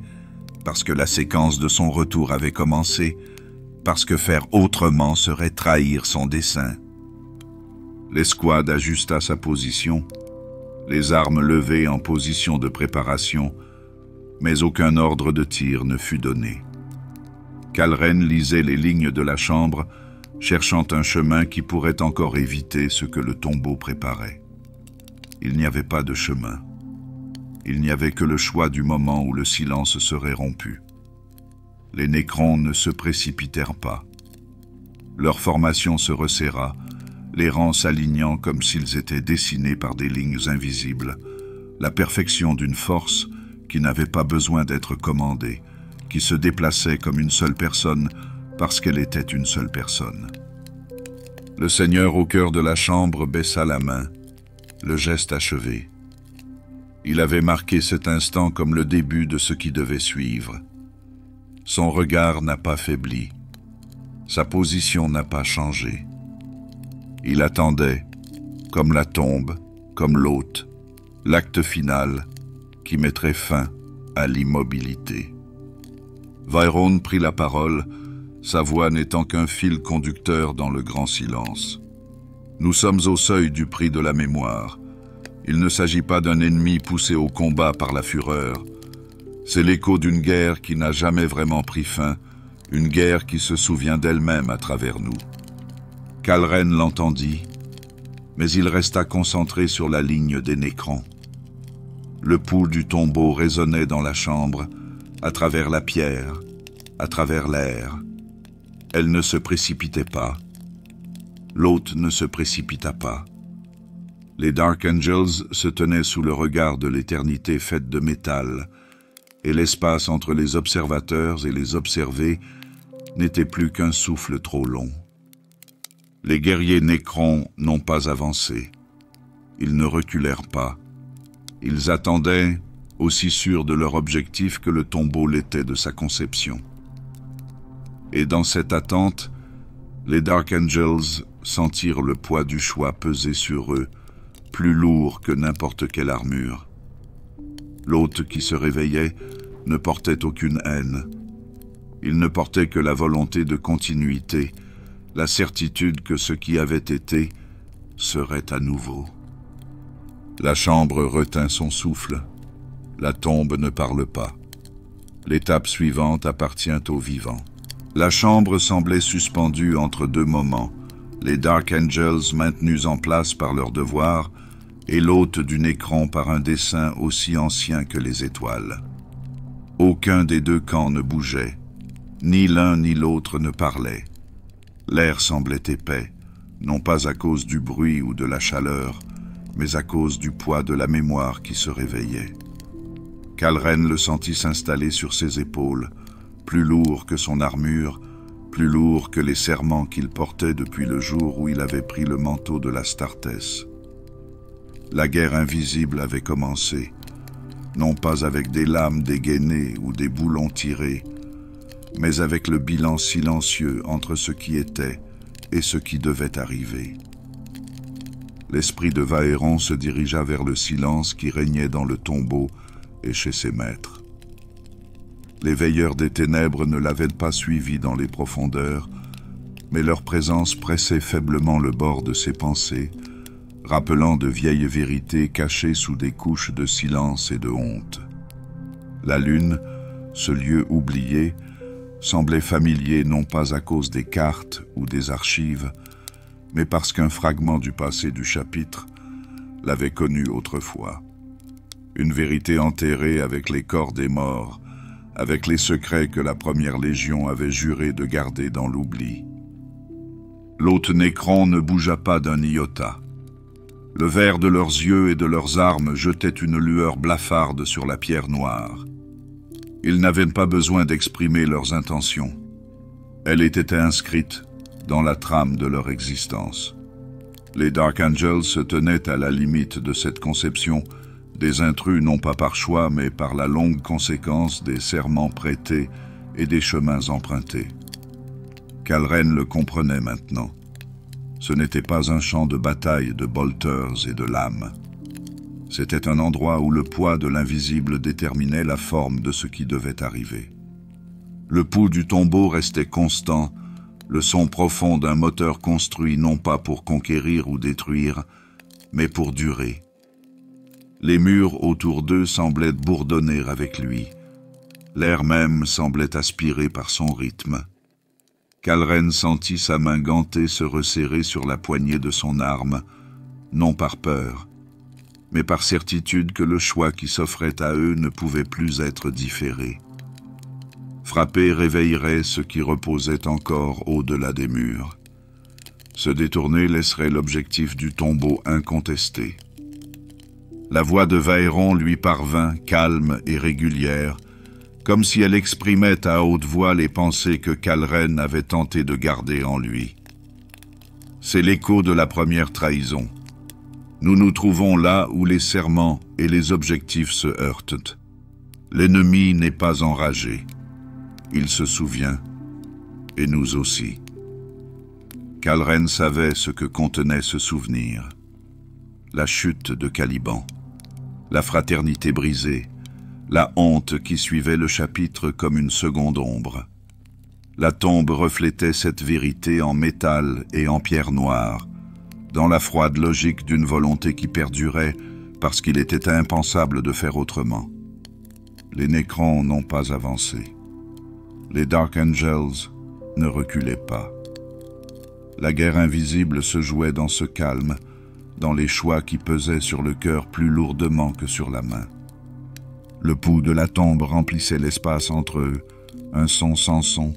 parce que la séquence de son retour avait commencé, parce que faire autrement serait trahir son dessein. L'escouade ajusta sa position, les armes levées en position de préparation, mais aucun ordre de tir ne fut donné. Kalren lisait les lignes de la chambre, cherchant un chemin qui pourrait encore éviter ce que le tombeau préparait. Il n'y avait pas de chemin. Il n'y avait que le choix du moment où le silence serait rompu. Les nécrons ne se précipitèrent pas. Leur formation se resserra, les rangs s'alignant comme s'ils étaient dessinés par des lignes invisibles, la perfection d'une force qui n'avait pas besoin d'être commandée, qui se déplaçait comme une seule personne parce qu'elle était une seule personne. Le Seigneur au cœur de la chambre baissa la main, le geste achevé. Il avait marqué cet instant comme le début de ce qui devait suivre. Son regard n'a pas faibli, sa position n'a pas changé. Il attendait, comme la tombe, comme l'hôte, l'acte final qui mettrait fin à l'immobilité. Veyron prit la parole, sa voix n'étant qu'un fil conducteur dans le grand silence. Nous sommes au seuil du prix de la mémoire. Il ne s'agit pas d'un ennemi poussé au combat par la fureur. C'est l'écho d'une guerre qui n'a jamais vraiment pris fin, une guerre qui se souvient d'elle-même à travers nous. Kalren l'entendit, mais il resta concentré sur la ligne des nécrons. Le pouls du tombeau résonnait dans la chambre, à travers la pierre, à travers l'air. Elle ne se précipitait pas. L'hôte ne se précipita pas. Les Dark Angels se tenaient sous le regard de l'éternité faite de métal, et l'espace entre les observateurs et les observés n'était plus qu'un souffle trop long. Les guerriers nécrons n'ont pas avancé. Ils ne reculèrent pas. Ils attendaient, aussi sûrs de leur objectif que le tombeau l'était de sa conception. Et dans cette attente, les Dark Angels sentirent le poids du choix peser sur eux, plus lourd que n'importe quelle armure. L'hôte qui se réveillait ne portait aucune haine. Il ne portait que la volonté de continuité, la certitude que ce qui avait été serait à nouveau. La chambre retint son souffle. La tombe ne parle pas. L'étape suivante appartient aux vivants. La chambre semblait suspendue entre deux moments, les Dark Angels maintenus en place par leur devoir et l'hôte du écran par un dessein aussi ancien que les étoiles. Aucun des deux camps ne bougeait, ni l'un ni l'autre ne parlait. L'air semblait épais, non pas à cause du bruit ou de la chaleur, mais à cause du poids de la mémoire qui se réveillait. Kalren le sentit s'installer sur ses épaules, plus lourd que son armure, plus lourd que les serments qu'il portait depuis le jour où il avait pris le manteau de l'Astartés. La guerre invisible avait commencé, non pas avec des lames dégainées ou des boulons tirés, mais avec le bilan silencieux entre ce qui était et ce qui devait arriver. l'esprit de Vahéron se dirigea vers le silence qui régnait dans le tombeau et chez ses maîtres. Les veilleurs des ténèbres ne l'avaient pas suivi dans les profondeurs, mais leur présence pressait faiblement le bord de ses pensées, rappelant de vieilles vérités cachées sous des couches de silence et de honte. La lune, ce lieu oublié, semblait familier non pas à cause des cartes ou des archives, mais parce qu'un fragment du passé du chapitre l'avait connu autrefois. Une vérité enterrée avec les corps des morts, avec les secrets que la première légion avait juré de garder dans l'oubli. L'hôte Nécron ne bougea pas d'un iota. Le vert de leurs yeux et de leurs armes jetait une lueur blafarde sur la pierre noire. Ils n'avaient pas besoin d'exprimer leurs intentions. Elle était inscrite dans la trame de leur existence. Les Dark Angels se tenaient à la limite de cette conception, des intrus non pas par choix, mais par la longue conséquence des serments prêtés et des chemins empruntés. Kalren le comprenait maintenant. Ce n'était pas un champ de bataille de bolters et de lames. C'était un endroit où le poids de l'invisible déterminait la forme de ce qui devait arriver. Le pouls du tombeau restait constant, le son profond d'un moteur construit non pas pour conquérir ou détruire, mais pour durer. Les murs autour d'eux semblaient bourdonner avec lui. L'air même semblait aspirer par son rythme. Kalren sentit sa main gantée se resserrer sur la poignée de son arme, non par peur, mais par certitude que le choix qui s'offrait à eux ne pouvait plus être différé. Frapper réveillerait ce qui reposait encore au-delà des murs. Se détourner laisserait l'objectif du tombeau incontesté. La voix de Vahéron lui parvint, calme et régulière, comme si elle exprimait à haute voix les pensées que Kalren avait tenté de garder en lui. C'est l'écho de la première trahison. Nous nous trouvons là où les serments et les objectifs se heurtent. L'ennemi n'est pas enragé. Il se souvient, et nous aussi. Kalren savait ce que contenait ce souvenir. La chute de Caliban, la fraternité brisée, la honte qui suivait le chapitre comme une seconde ombre. La tombe reflétait cette vérité en métal et en pierre noire, dans la froide logique d'une volonté qui perdurait parce qu'il était impensable de faire autrement. Les Nécrons n'ont pas avancé. Les Dark Angels ne reculaient pas. La guerre invisible se jouait dans ce calme, dans les choix qui pesaient sur le cœur plus lourdement que sur la main. Le pouls de la tombe remplissait l'espace entre eux, un son sans son,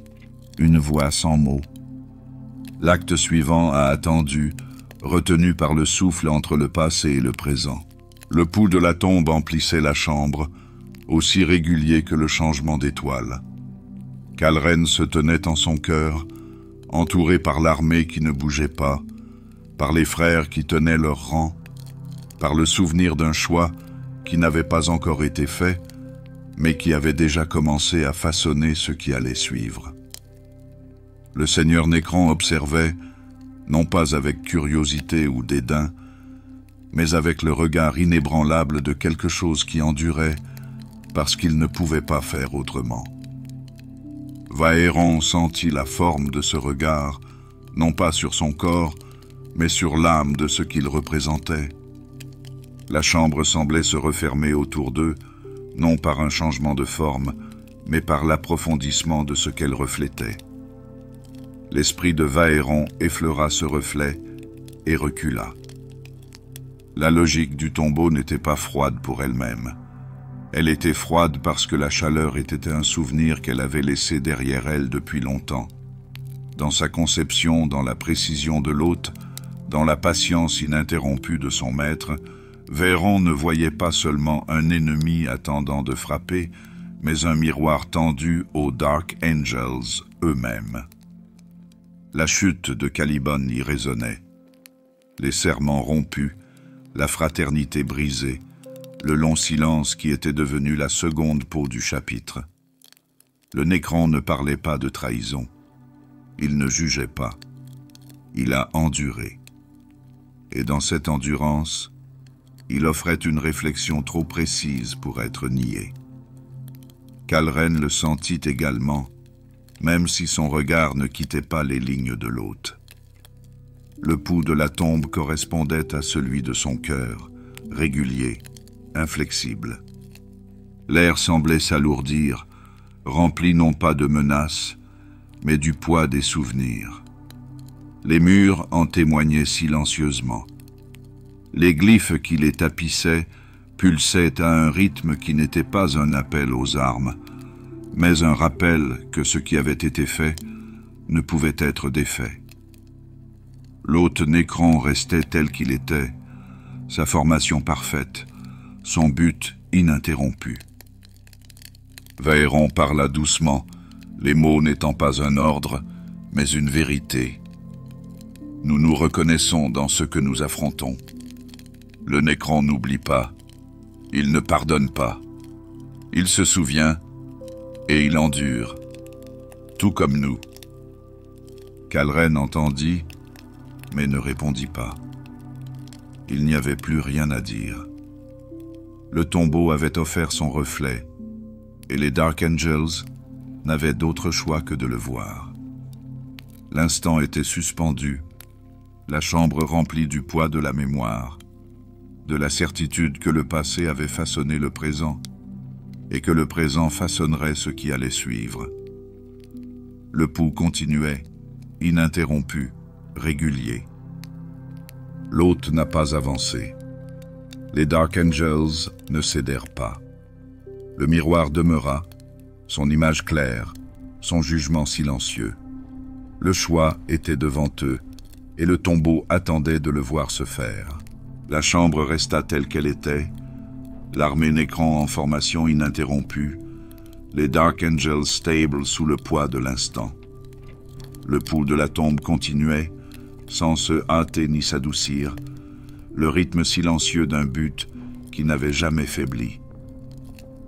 une voix sans mots. L'acte suivant a attendu, retenu par le souffle entre le passé et le présent. Le pouls de la tombe emplissait la chambre, aussi régulier que le changement d'étoiles. Kalren se tenait en son cœur, entouré par l'armée qui ne bougeait pas, par les frères qui tenaient leur rang, par le souvenir d'un choix qui n'avait pas encore été fait, mais qui avait déjà commencé à façonner ce qui allait suivre. Le seigneur Nécron observait, non pas avec curiosité ou dédain, mais avec le regard inébranlable de quelque chose qui endurait parce qu'il ne pouvait pas faire autrement. Vahéron sentit la forme de ce regard, non pas sur son corps, mais sur l'âme de ce qu'il représentait. La chambre semblait se refermer autour d'eux, non par un changement de forme, mais par l'approfondissement de ce qu'elle reflétait. L'esprit de Vahéron effleura ce reflet et recula. La logique du tombeau n'était pas froide pour elle-même. Elle était froide parce que la chaleur était un souvenir qu'elle avait laissé derrière elle depuis longtemps. Dans sa conception, dans la précision de l'hôte, dans la patience ininterrompue de son maître, Vahéron ne voyait pas seulement un ennemi attendant de frapper, mais un miroir tendu aux Dark Angels eux-mêmes. La chute de Caliban y résonnait. Les serments rompus, la fraternité brisée, le long silence qui était devenu la seconde peau du chapitre. Le Nécron ne parlait pas de trahison. Il ne jugeait pas. Il a enduré. et dans cette endurance, il offrait une réflexion trop précise pour être niée. Kalren le sentit également, même si son regard ne quittait pas les lignes de l'hôte. Le pouls de la tombe correspondait à celui de son cœur, régulier, inflexible. L'air semblait s'alourdir, rempli non pas de menaces, mais du poids des souvenirs. Les murs en témoignaient silencieusement. Les glyphes qui les tapissaient pulsaient à un rythme qui n'était pas un appel aux armes, mais un rappel que ce qui avait été fait ne pouvait être défait. L'hôte Nécron restait tel qu'il était, sa formation parfaite, son but ininterrompu. Vaëron parla doucement, les mots n'étant pas un ordre, mais une vérité. Nous nous reconnaissons dans ce que nous affrontons. Le Nécron n'oublie pas, il ne pardonne pas. Il se souvient et il endure, tout comme nous. Kalren entendit, mais ne répondit pas. Il n'y avait plus rien à dire. Le tombeau avait offert son reflet, et les Dark Angels n'avaient d'autre choix que de le voir. L'instant était suspendu, la chambre remplie du poids de la mémoire, de la certitude que le passé avait façonné le présent, et que le présent façonnerait ce qui allait suivre. Le pouls continuait, ininterrompu, régulier. L'hôte n'a pas avancé. Les Dark Angels ne cédèrent pas. Le miroir demeura, son image claire, son jugement silencieux. Le choix était devant eux, et le tombeau attendait de le voir se faire. La chambre resta telle qu'elle était, l'armée Nécron en formation ininterrompue, les Dark Angels stable sous le poids de l'instant. Le pouls de la tombe continuait, sans se hâter ni s'adoucir, le rythme silencieux d'un but qui n'avait jamais faibli.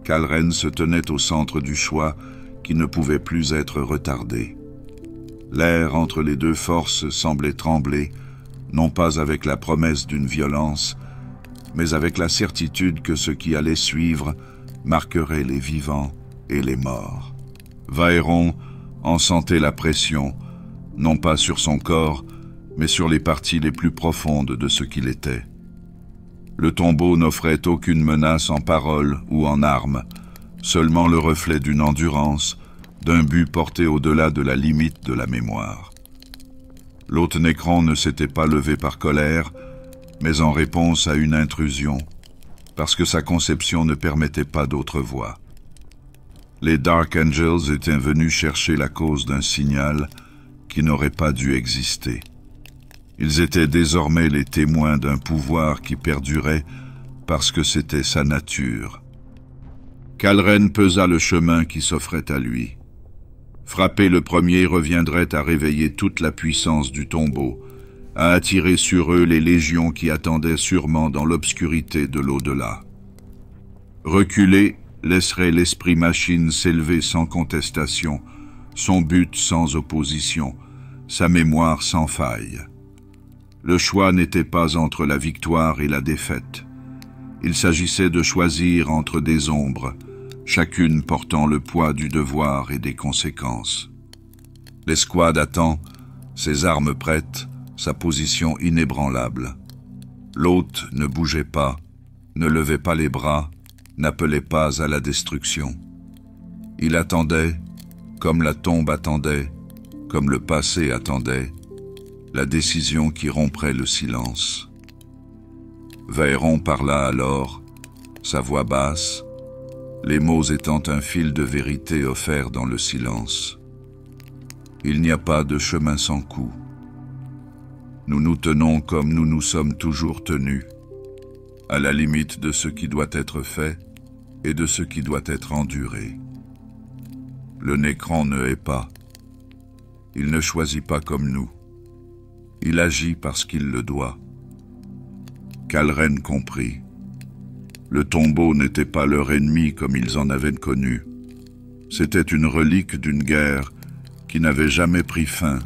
Kalren se tenait au centre du choix qui ne pouvait plus être retardé. L'air entre les deux forces semblait trembler, non pas avec la promesse d'une violence, mais avec la certitude que ce qui allait suivre marquerait les vivants et les morts. Vaëron en sentait la pression, non pas sur son corps, mais sur les parties les plus profondes de ce qu'il était. Le tombeau n'offrait aucune menace en parole ou en armes, seulement le reflet d'une endurance, d'un but porté au-delà de la limite de la mémoire. L'hôte Nécron ne s'était pas levé par colère, mais en réponse à une intrusion, parce que sa conception ne permettait pas d'autre voie. Les Dark Angels étaient venus chercher la cause d'un signal qui n'aurait pas dû exister. Ils étaient désormais les témoins d'un pouvoir qui perdurait parce que c'était sa nature. Kalren pesa le chemin qui s'offrait à lui. Frapper le premier reviendrait à réveiller toute la puissance du tombeau, à attirer sur eux les légions qui attendaient sûrement dans l'obscurité de l'au-delà. Reculer laisserait l'esprit machine s'élever sans contestation, son but sans opposition, sa mémoire sans faille. Le choix n'était pas entre la victoire et la défaite. Il s'agissait de choisir entre des ombres, chacune portant le poids du devoir et des conséquences. L'escouade attend, ses armes prêtes, sa position inébranlable. L'hôte ne bougeait pas, ne levait pas les bras, n'appelait pas à la destruction. Il attendait, comme la tombe attendait, comme le passé attendait, la décision qui romprait le silence. Vaëron parla alors, sa voix basse, les mots étant un fil de vérité offert dans le silence. Il n'y a pas de chemin sans coup. Nous nous tenons comme nous nous sommes toujours tenus, à la limite de ce qui doit être fait et de ce qui doit être enduré. Le Nécron ne hait pas. Il ne choisit pas comme nous. Il agit parce qu'il le doit. Kalren comprit. Le tombeau n'était pas leur ennemi comme ils en avaient connu. C'était une relique d'une guerre qui n'avait jamais pris fin,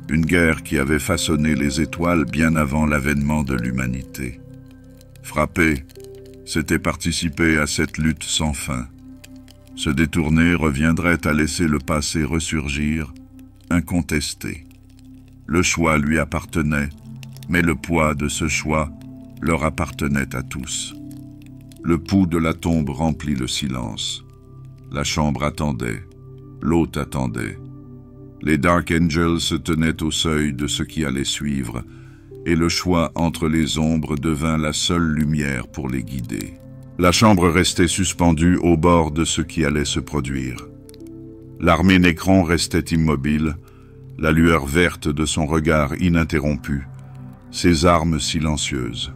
une guerre qui avait façonné les étoiles bien avant l'avènement de l'humanité. Frapper, c'était participer à cette lutte sans fin. Se détourner reviendrait à laisser le passé ressurgir, incontesté. Le choix lui appartenait, mais le poids de ce choix leur appartenait à tous. Le pouls de la tombe remplit le silence. La chambre attendait, l'hôte attendait. Les Dark Angels se tenaient au seuil de ce qui allait suivre, et le choix entre les ombres devint la seule lumière pour les guider. La chambre restait suspendue au bord de ce qui allait se produire. L'armée Nécron restait immobile, la lueur verte de son regard ininterrompu, ses armes silencieuses.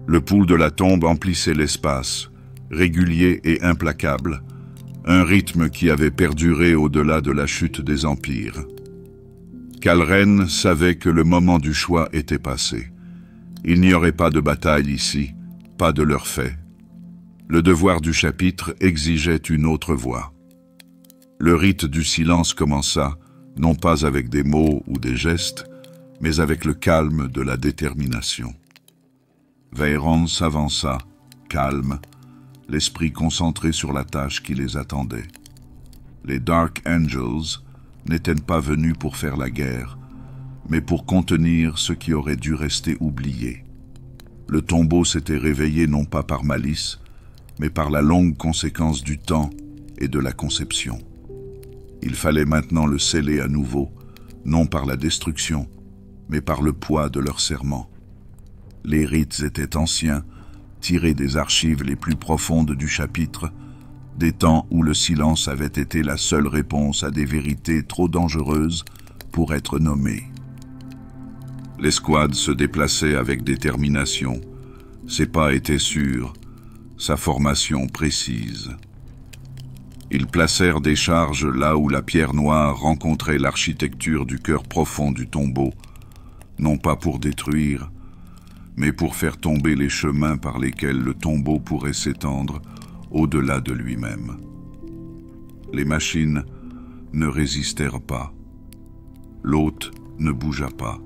Le pouls de la tombe emplissait l'espace, régulier et implacable, un rythme qui avait perduré au-delà de la chute des empires. Kalren savait que le moment du choix était passé. Il n'y aurait pas de bataille ici, pas de leur fait. Le devoir du chapitre exigeait une autre voie. Le rite du silence commença, non pas avec des mots ou des gestes, mais avec le calme de la détermination. Veyron s'avança, calme, l'esprit concentré sur la tâche qui les attendait. Les Dark Angels n'étaient pas venus pour faire la guerre, mais pour contenir ce qui aurait dû rester oublié. Le tombeau s'était réveillé non pas par malice, mais par la longue conséquence du temps et de la conception. Il fallait maintenant le sceller à nouveau, non par la destruction, mais par le poids de leur serment. Les rites étaient anciens, tirés des archives les plus profondes du chapitre, des temps où le silence avait été la seule réponse à des vérités trop dangereuses pour être nommées. L'escouade se déplaçait avec détermination. Ses pas étaient sûrs, sa formation précise. Ils placèrent des charges là où la pierre noire rencontrait l'architecture du cœur profond du tombeau, non pas pour détruire, mais pour faire tomber les chemins par lesquels le tombeau pourrait s'étendre au-delà de lui-même. Les machines ne résistèrent pas. L'hôte ne bougea pas.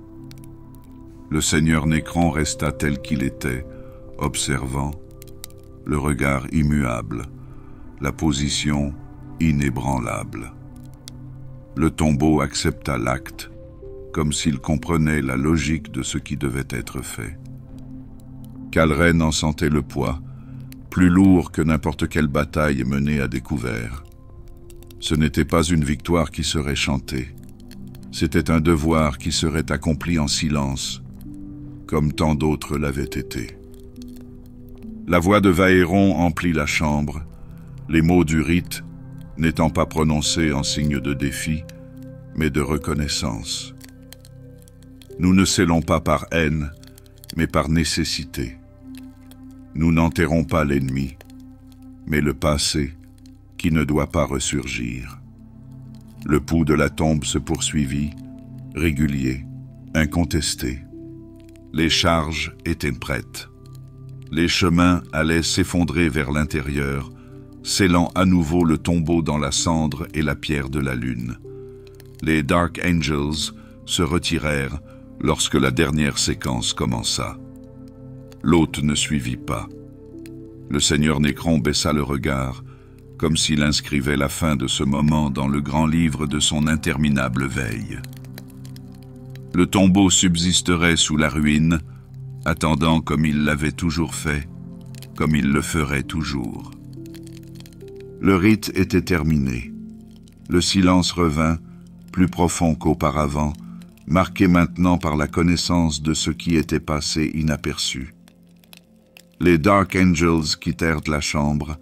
Le seigneur Nécron resta tel qu'il était, observant, le regard immuable, la position inébranlable. Le tombeau accepta l'acte, comme s'il comprenait la logique de ce qui devait être fait. Kalren en sentait le poids, plus lourd que n'importe quelle bataille menée à découvert. Ce n'était pas une victoire qui serait chantée, c'était un devoir qui serait accompli en silence, comme tant d'autres l'avaient été. La voix de Veyron emplit la chambre, les mots du rite n'étant pas prononcés en signe de défi, mais de reconnaissance. Nous ne scellons pas par haine, mais par nécessité. Nous n'enterrons pas l'ennemi, mais le passé qui ne doit pas ressurgir. Le pouls de la tombe se poursuivit, régulier, incontesté. Les charges étaient prêtes. Les chemins allaient s'effondrer vers l'intérieur, scellant à nouveau le tombeau dans la cendre et la pierre de la lune. Les Dark Angels se retirèrent lorsque la dernière séquence commença. L'hôte ne suivit pas. Le seigneur Nécron baissa le regard, comme s'il inscrivait la fin de ce moment dans le grand livre de son interminable veille. Le tombeau subsisterait sous la ruine, attendant comme il l'avait toujours fait, comme il le ferait toujours. Le rite était terminé. Le silence revint, plus profond qu'auparavant, marqué maintenant par la connaissance de ce qui était passé inaperçu. Les Dark Angels quittèrent la chambre,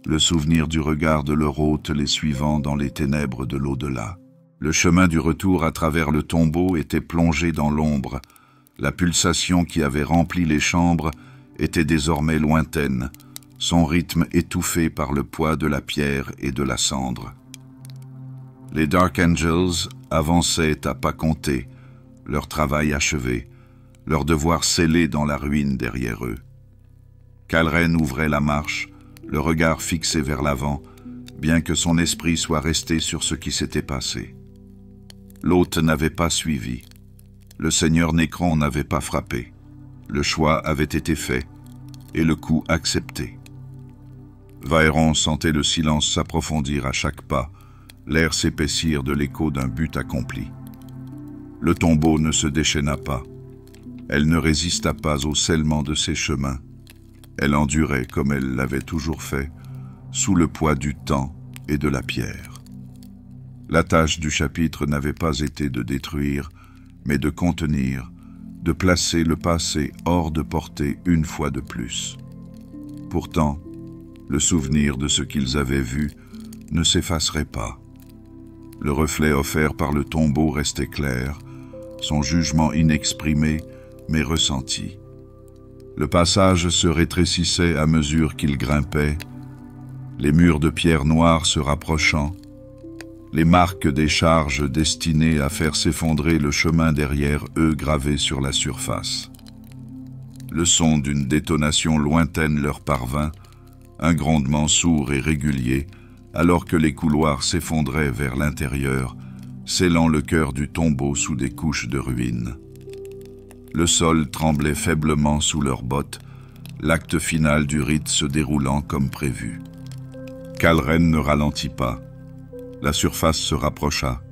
le souvenir du regard de leur hôte les suivant dans les ténèbres de l'au-delà. Le chemin du retour à travers le tombeau était plongé dans l'ombre. La pulsation qui avait rempli les chambres était désormais lointaine, son rythme étouffé par le poids de la pierre et de la cendre. Les Dark Angels avançaient à pas comptés, leur travail achevé, leur devoir scellé dans la ruine derrière eux. Kalren ouvrait la marche, le regard fixé vers l'avant, bien que son esprit soit resté sur ce qui s'était passé. L'hôte n'avait pas suivi. Le seigneur Nécron n'avait pas frappé. Le choix avait été fait, et le coup accepté. Vaëron sentait le silence s'approfondir à chaque pas, l'air s'épaissir de l'écho d'un but accompli. Le tombeau ne se déchaîna pas. Elle ne résista pas au scellement de ses chemins. Elle endurait, comme elle l'avait toujours fait, sous le poids du temps et de la pierre. La tâche du chapitre n'avait pas été de détruire, mais de contenir, de placer le passé hors de portée une fois de plus. Pourtant, le souvenir de ce qu'ils avaient vu ne s'effacerait pas. Le reflet offert par le tombeau restait clair, son jugement inexprimé, mais ressenti. Le passage se rétrécissait à mesure qu'il grimpait, les murs de pierre noire se rapprochant, les marques des charges destinées à faire s'effondrer le chemin derrière eux gravés sur la surface. Le son d'une détonation lointaine leur parvint, un grondement sourd et régulier, alors que les couloirs s'effondraient vers l'intérieur, scellant le cœur du tombeau sous des couches de ruines. Le sol tremblait faiblement sous leurs bottes, l'acte final du rite se déroulant comme prévu. Kalren ne ralentit pas. La surface se rapprocha.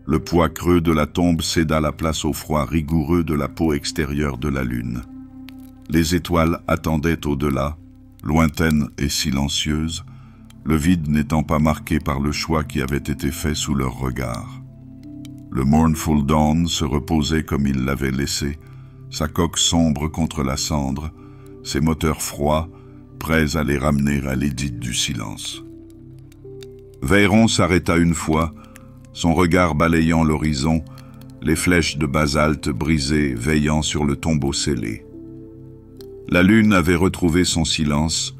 Le poids creux de la tombe céda la place au froid rigoureux de la peau extérieure de la lune. Les étoiles attendaient au-delà, lointaines et silencieuses, le vide n'étant pas marqué par le choix qui avait été fait sous leur regard. Le Mournful Dawn se reposait comme il l'avait laissé, sa coque sombre contre la cendre, ses moteurs froids, prêts à les ramener à l'édite du silence. Vaëron s'arrêta une fois, son regard balayant l'horizon, les flèches de basalte brisées veillant sur le tombeau scellé. La lune avait retrouvé son silence,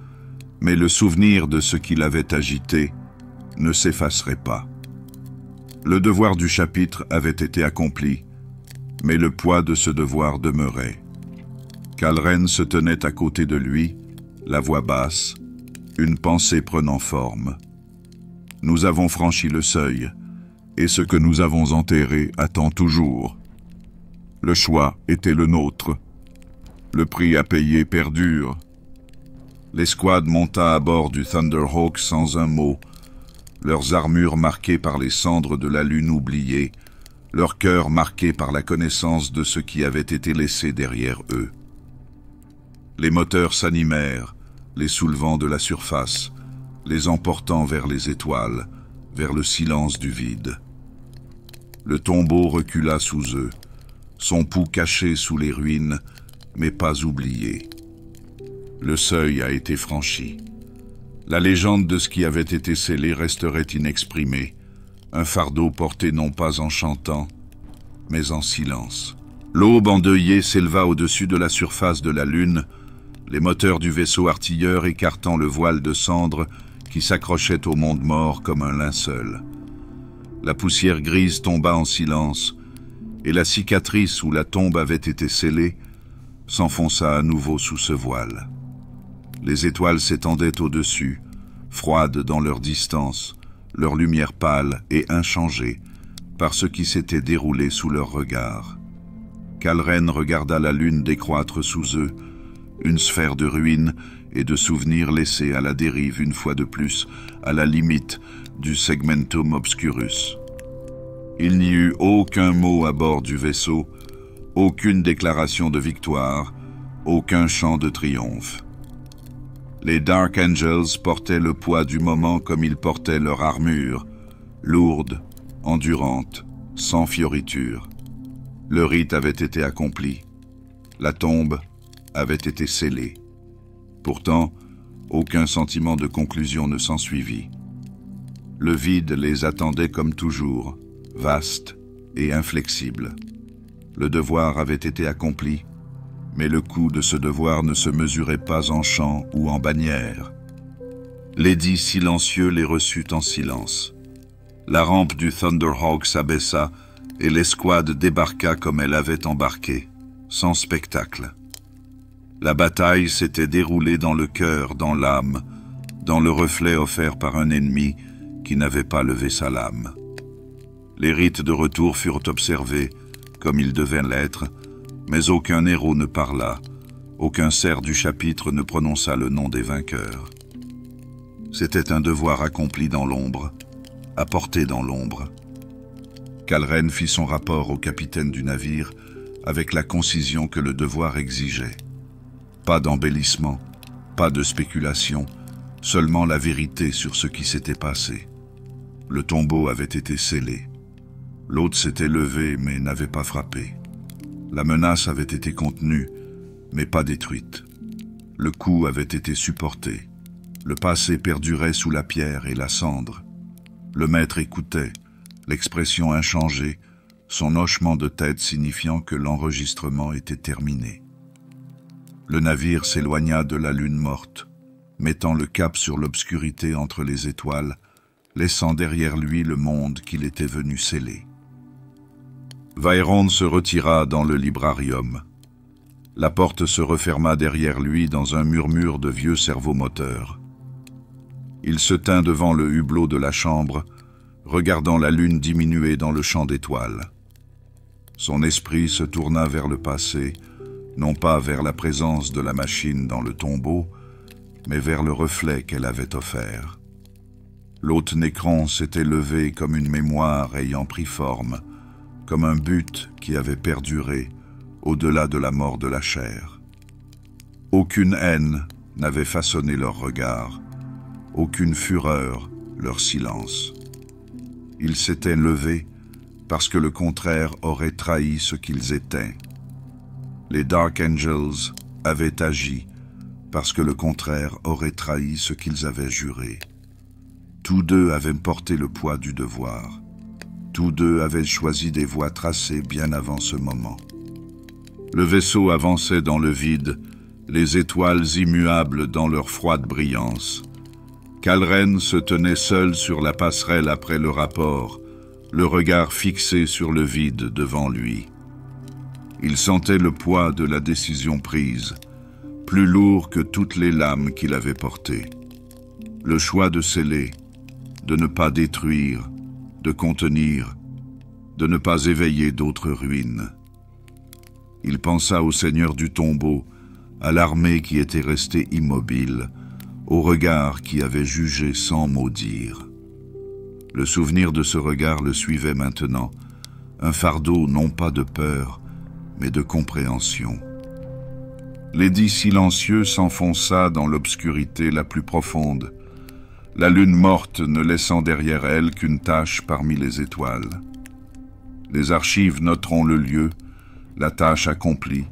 mais le souvenir de ce qui l'avait agité ne s'effacerait pas. Le devoir du chapitre avait été accompli, mais le poids de ce devoir demeurait. Kalren se tenait à côté de lui, la voix basse, une pensée prenant forme. Nous avons franchi le seuil, et ce que nous avons enterré attend toujours. Le choix était le nôtre. Le prix à payer perdure. L'escouade monta à bord du Thunderhawk sans un mot, leurs armures marquées par les cendres de la lune oubliée, leur cœur marqué par la connaissance de ce qui avait été laissé derrière eux. Les moteurs s'animèrent, les soulevant de la surface, les emportant vers les étoiles, vers le silence du vide. Le tombeau recula sous eux, son pouls caché sous les ruines, mais pas oublié. Le seuil a été franchi. La légende de ce qui avait été scellé resterait inexprimée, un fardeau porté non pas en chantant, mais en silence. L'aube endeuillée s'éleva au-dessus de la surface de la lune, les moteurs du vaisseau artilleur écartant le voile de cendres qui s'accrochait au monde mort comme un linceul. La poussière grise tomba en silence, et la cicatrice où la tombe avait été scellée s'enfonça à nouveau sous ce voile. Les étoiles s'étendaient au-dessus, froides dans leur distance, leur lumière pâle et inchangée par ce qui s'était déroulé sous leurs regards. Kalren regarda la lune décroître sous eux, une sphère de ruines et de souvenirs laissés à la dérive une fois de plus, à la limite du segmentum obscurus. Il n'y eut aucun mot à bord du vaisseau, aucune déclaration de victoire, aucun chant de triomphe. Les Dark Angels portaient le poids du moment comme ils portaient leur armure, lourde, endurante, sans fioriture. Le rite avait été accompli. La tombe avait été scellée. Pourtant, aucun sentiment de conclusion ne s'ensuivit. Le vide les attendait comme toujours, vaste et inflexible. Le devoir avait été accompli, mais le coût de ce devoir ne se mesurait pas en chant ou en bannière. L'édit silencieux les reçut en silence. La rampe du Thunderhawk s'abaissa et l'escouade débarqua comme elle avait embarqué, sans spectacle. La bataille s'était déroulée dans le cœur, dans l'âme, dans le reflet offert par un ennemi qui n'avait pas levé sa lame. Les rites de retour furent observés, comme ils devaient l'être, mais aucun héros ne parla, aucun serf du chapitre ne prononça le nom des vainqueurs. C'était un devoir accompli dans l'ombre, apporté dans l'ombre. Kallren fit son rapport au capitaine du navire avec la concision que le devoir exigeait. Pas d'embellissement, pas de spéculation, seulement la vérité sur ce qui s'était passé. Le tombeau avait été scellé. L'hôte s'était levé mais n'avait pas frappé. La menace avait été contenue, mais pas détruite. Le coup avait été supporté. Le passé perdurait sous la pierre et la cendre. Le maître écoutait, l'expression inchangée, son hochement de tête signifiant que l'enregistrement était terminé. Le navire s'éloigna de la lune morte, mettant le cap sur l'obscurité entre les étoiles, laissant derrière lui le monde qu'il était venu sceller. Vaeronde se retira dans le librarium. La porte se referma derrière lui dans un murmure de vieux servomoteurs. Il se tint devant le hublot de la chambre, regardant la lune diminuer dans le champ d'étoiles. Son esprit se tourna vers le passé, non pas vers la présence de la machine dans le tombeau, mais vers le reflet qu'elle avait offert. L'hôte Nécron s'était levé comme une mémoire ayant pris forme, comme un but qui avait perduré au-delà de la mort de la chair. Aucune haine n'avait façonné leur regard, aucune fureur leur silence. Ils s'étaient levés parce que le contraire aurait trahi ce qu'ils étaient. Les Dark Angels avaient agi parce que le contraire aurait trahi ce qu'ils avaient juré. Tous deux avaient porté le poids du devoir. Tous deux avaient choisi des voies tracées bien avant ce moment. Le vaisseau avançait dans le vide, les étoiles immuables dans leur froide brillance. Kallren se tenait seul sur la passerelle après le rapport, le regard fixé sur le vide devant lui. Il sentait le poids de la décision prise, plus lourd que toutes les lames qu'il avait portées. Le choix de sceller, de ne pas détruire, de contenir, de ne pas éveiller d'autres ruines. Il pensa au seigneur du tombeau, à l'armée qui était restée immobile, au regard qui avait jugé sans mot dire. Le souvenir de ce regard le suivait maintenant, un fardeau non pas de peur, mais de compréhension. L'édit silencieux s'enfonça dans l'obscurité la plus profonde, la lune morte ne laissant derrière elle qu'une tache parmi les étoiles. Les archives noteront le lieu, la tâche accomplie,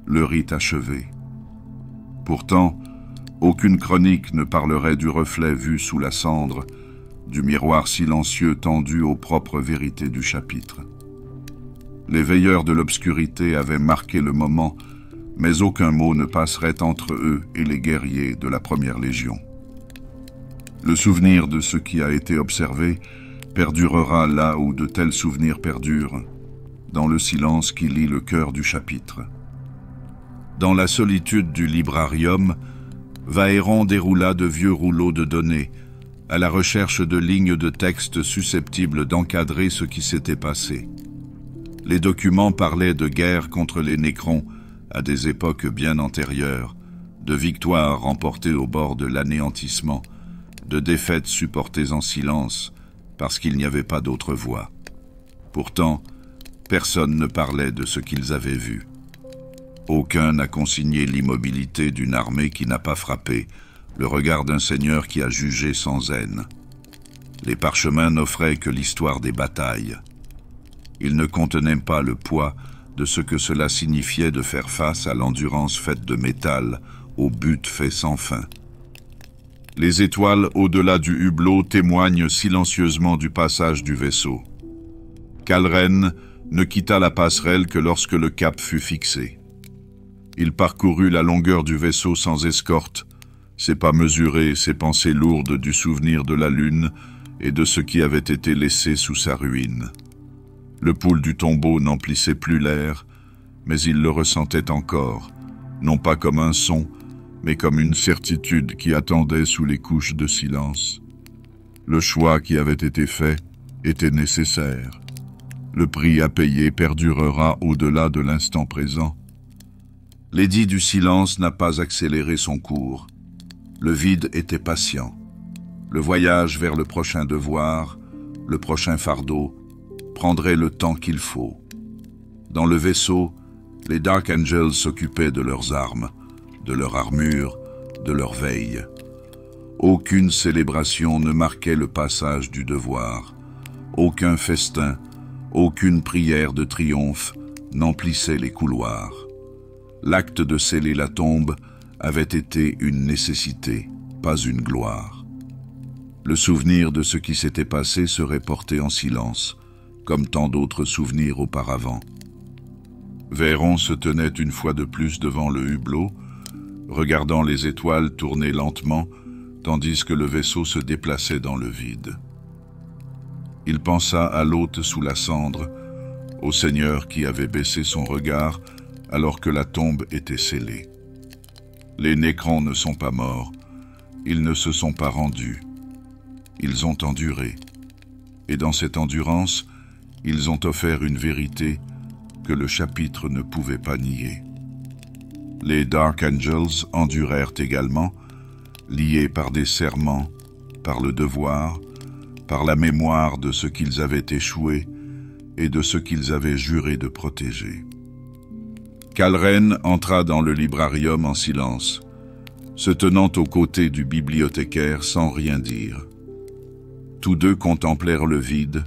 le rite achevé. Pourtant, aucune chronique ne parlerait du reflet vu sous la cendre, du miroir silencieux tendu aux propres vérités du chapitre. Les veilleurs de l'obscurité avaient marqué le moment, mais aucun mot ne passerait entre eux et les guerriers de la première légion. Le souvenir de ce qui a été observé perdurera là où de tels souvenirs perdurent, dans le silence qui lie le cœur du chapitre. Dans la solitude du librarium, Vaeron déroula de vieux rouleaux de données, à la recherche de lignes de texte susceptibles d'encadrer ce qui s'était passé. Les documents parlaient de guerre contre les Nécrons à des époques bien antérieures, de victoires remportées au bord de l'anéantissement, de défaites supportées en silence, parce qu'il n'y avait pas d'autre voie. Pourtant, personne ne parlait de ce qu'ils avaient vu. Aucun n'a consigné l'immobilité d'une armée qui n'a pas frappé, le regard d'un seigneur qui a jugé sans haine. Les parchemins n'offraient que l'histoire des batailles. Ils ne contenaient pas le poids de ce que cela signifiait de faire face à l'endurance faite de métal, au but fait sans fin. Les étoiles au-delà du hublot témoignent silencieusement du passage du vaisseau. Kallren ne quitta la passerelle que lorsque le cap fut fixé. Il parcourut la longueur du vaisseau sans escorte, ses pas mesurés, ses pensées lourdes du souvenir de la lune et de ce qui avait été laissé sous sa ruine. Le pouls du tombeau n'emplissait plus l'air, mais il le ressentait encore, non pas comme un son, mais comme une certitude qui attendait sous les couches de silence. Le choix qui avait été fait était nécessaire. Le prix à payer perdurera au-delà de l'instant présent. L'édit du silence n'a pas accéléré son cours. Le vide était patient. Le voyage vers le prochain devoir, le prochain fardeau, prendrait le temps qu'il faut. Dans le vaisseau, les Dark Angels s'occupaient de leurs armes, de leur armure, de leur veille. Aucune célébration ne marquait le passage du devoir. Aucun festin, aucune prière de triomphe n'emplissait les couloirs. L'acte de sceller la tombe avait été une nécessité, pas une gloire. Le souvenir de ce qui s'était passé serait porté en silence, comme tant d'autres souvenirs auparavant. Veyron se tenait une fois de plus devant le hublot, regardant les étoiles tourner lentement, tandis que le vaisseau se déplaçait dans le vide. Il pensa à l'hôte sous la cendre, au Seigneur qui avait baissé son regard alors que la tombe était scellée. Les Nécrons ne sont pas morts, ils ne se sont pas rendus. Ils ont enduré. Et dans cette endurance, ils ont offert une vérité que le chapitre ne pouvait pas nier. Les Dark Angels endurèrent également, liés par des serments, par le devoir, par la mémoire de ce qu'ils avaient échoué et de ce qu'ils avaient juré de protéger. Kalren entra dans le librarium en silence, se tenant aux côtés du bibliothécaire sans rien dire. Tous deux contemplèrent le vide,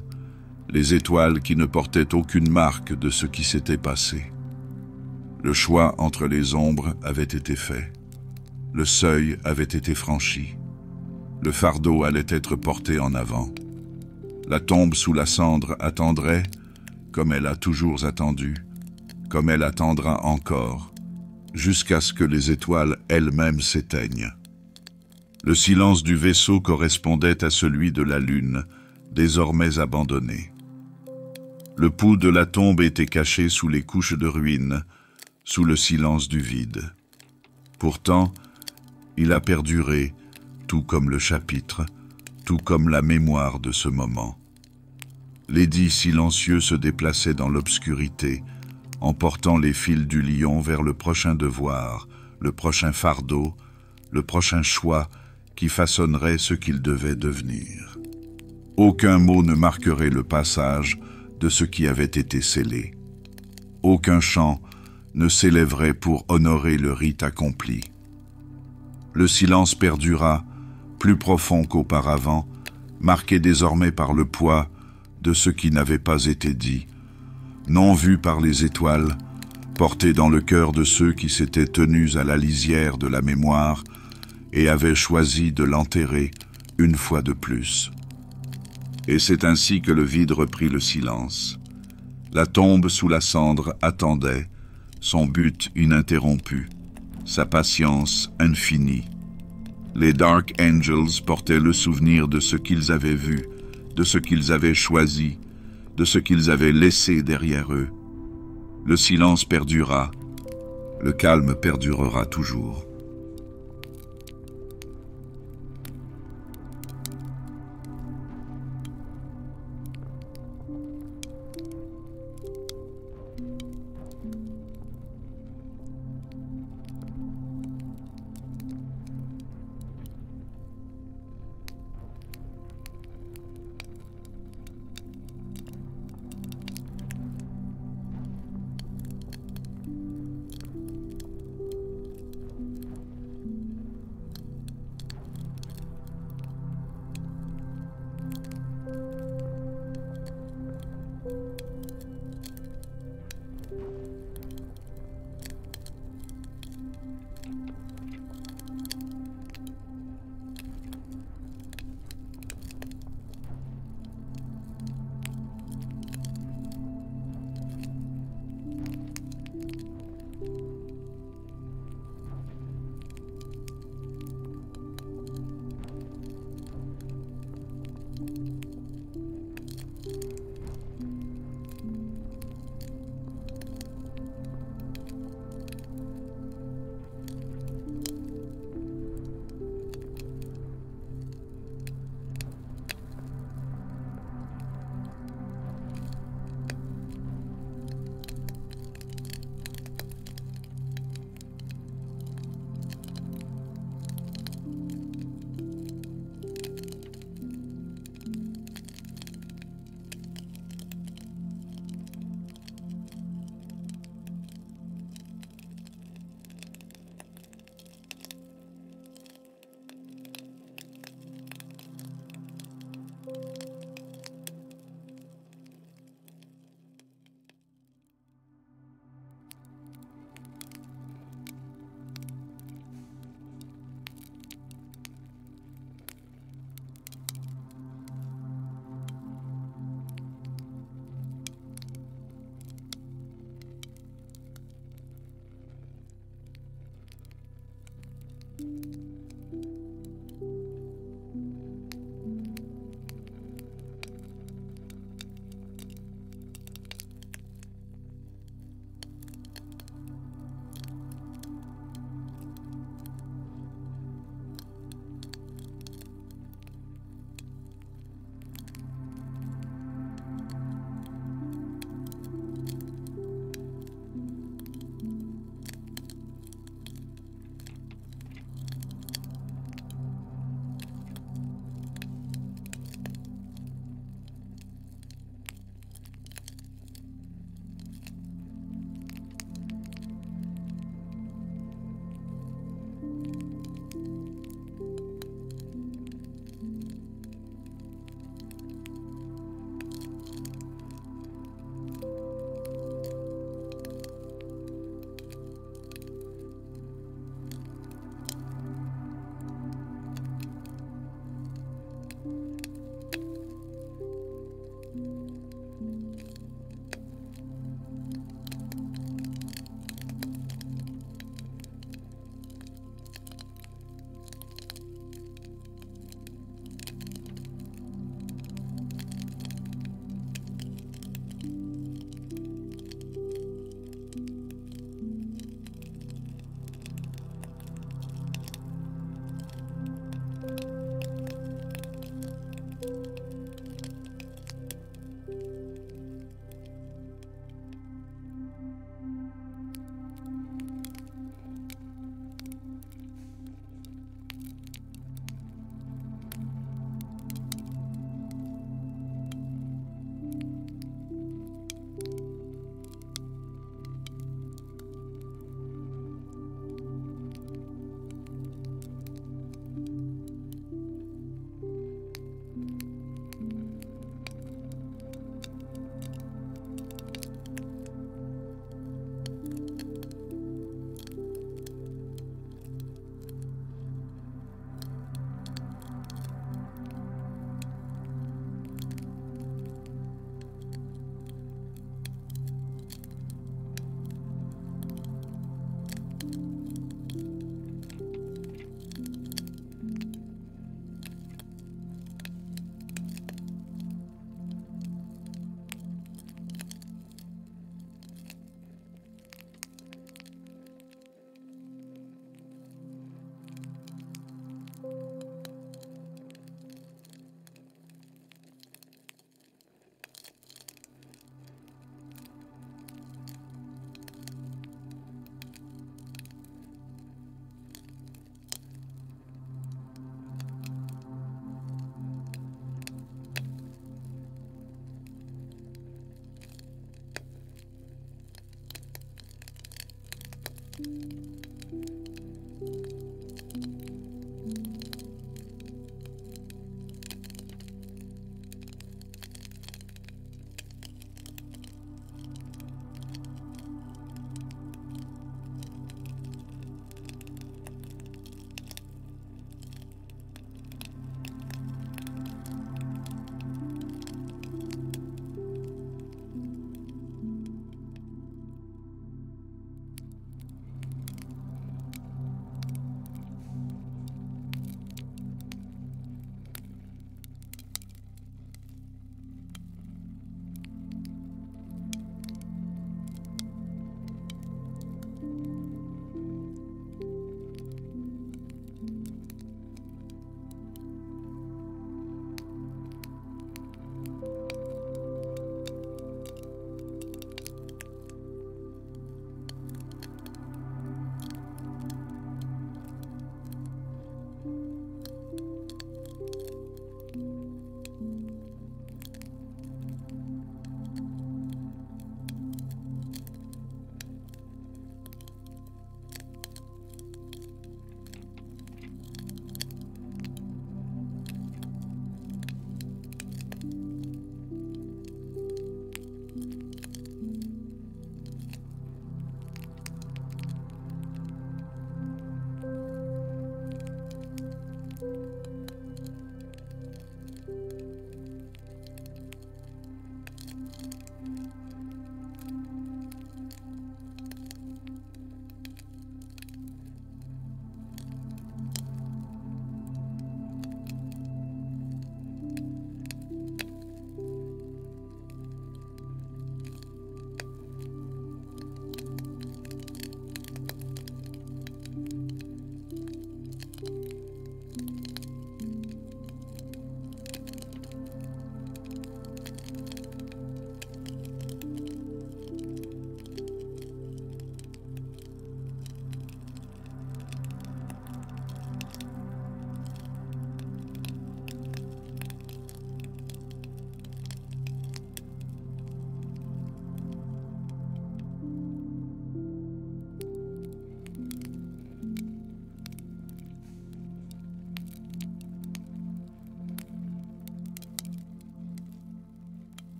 les étoiles qui ne portaient aucune marque de ce qui s'était passé. Le choix entre les ombres avait été fait. Le seuil avait été franchi. Le fardeau allait être porté en avant. La tombe sous la cendre attendrait, comme elle a toujours attendu, comme elle attendra encore, jusqu'à ce que les étoiles elles-mêmes s'éteignent. Le silence du vaisseau correspondait à celui de la lune, désormais abandonnée. Le pouls de la tombe était caché sous les couches de ruines, sous le silence du vide. Pourtant, il a perduré, tout comme le chapitre, tout comme la mémoire de ce moment. L'édit silencieux se déplaçait dans l'obscurité, emportant les fils du lion vers le prochain devoir, le prochain fardeau, le prochain choix qui façonnerait ce qu'il devait devenir. Aucun mot ne marquerait le passage de ce qui avait été scellé. Aucun chant ne s'élèverait pour honorer le rite accompli. Le silence perdura, plus profond qu'auparavant, marqué désormais par le poids de ce qui n'avait pas été dit, non vu par les étoiles, porté dans le cœur de ceux qui s'étaient tenus à la lisière de la mémoire et avaient choisi de l'enterrer une fois de plus. Et c'est ainsi que le vide reprit le silence. La tombe sous la cendre attendait, son but ininterrompu, sa patience infinie. Les Dark Angels portaient le souvenir de ce qu'ils avaient vu, de ce qu'ils avaient choisi, de ce qu'ils avaient laissé derrière eux. Le silence perdura, le calme perdurera toujours.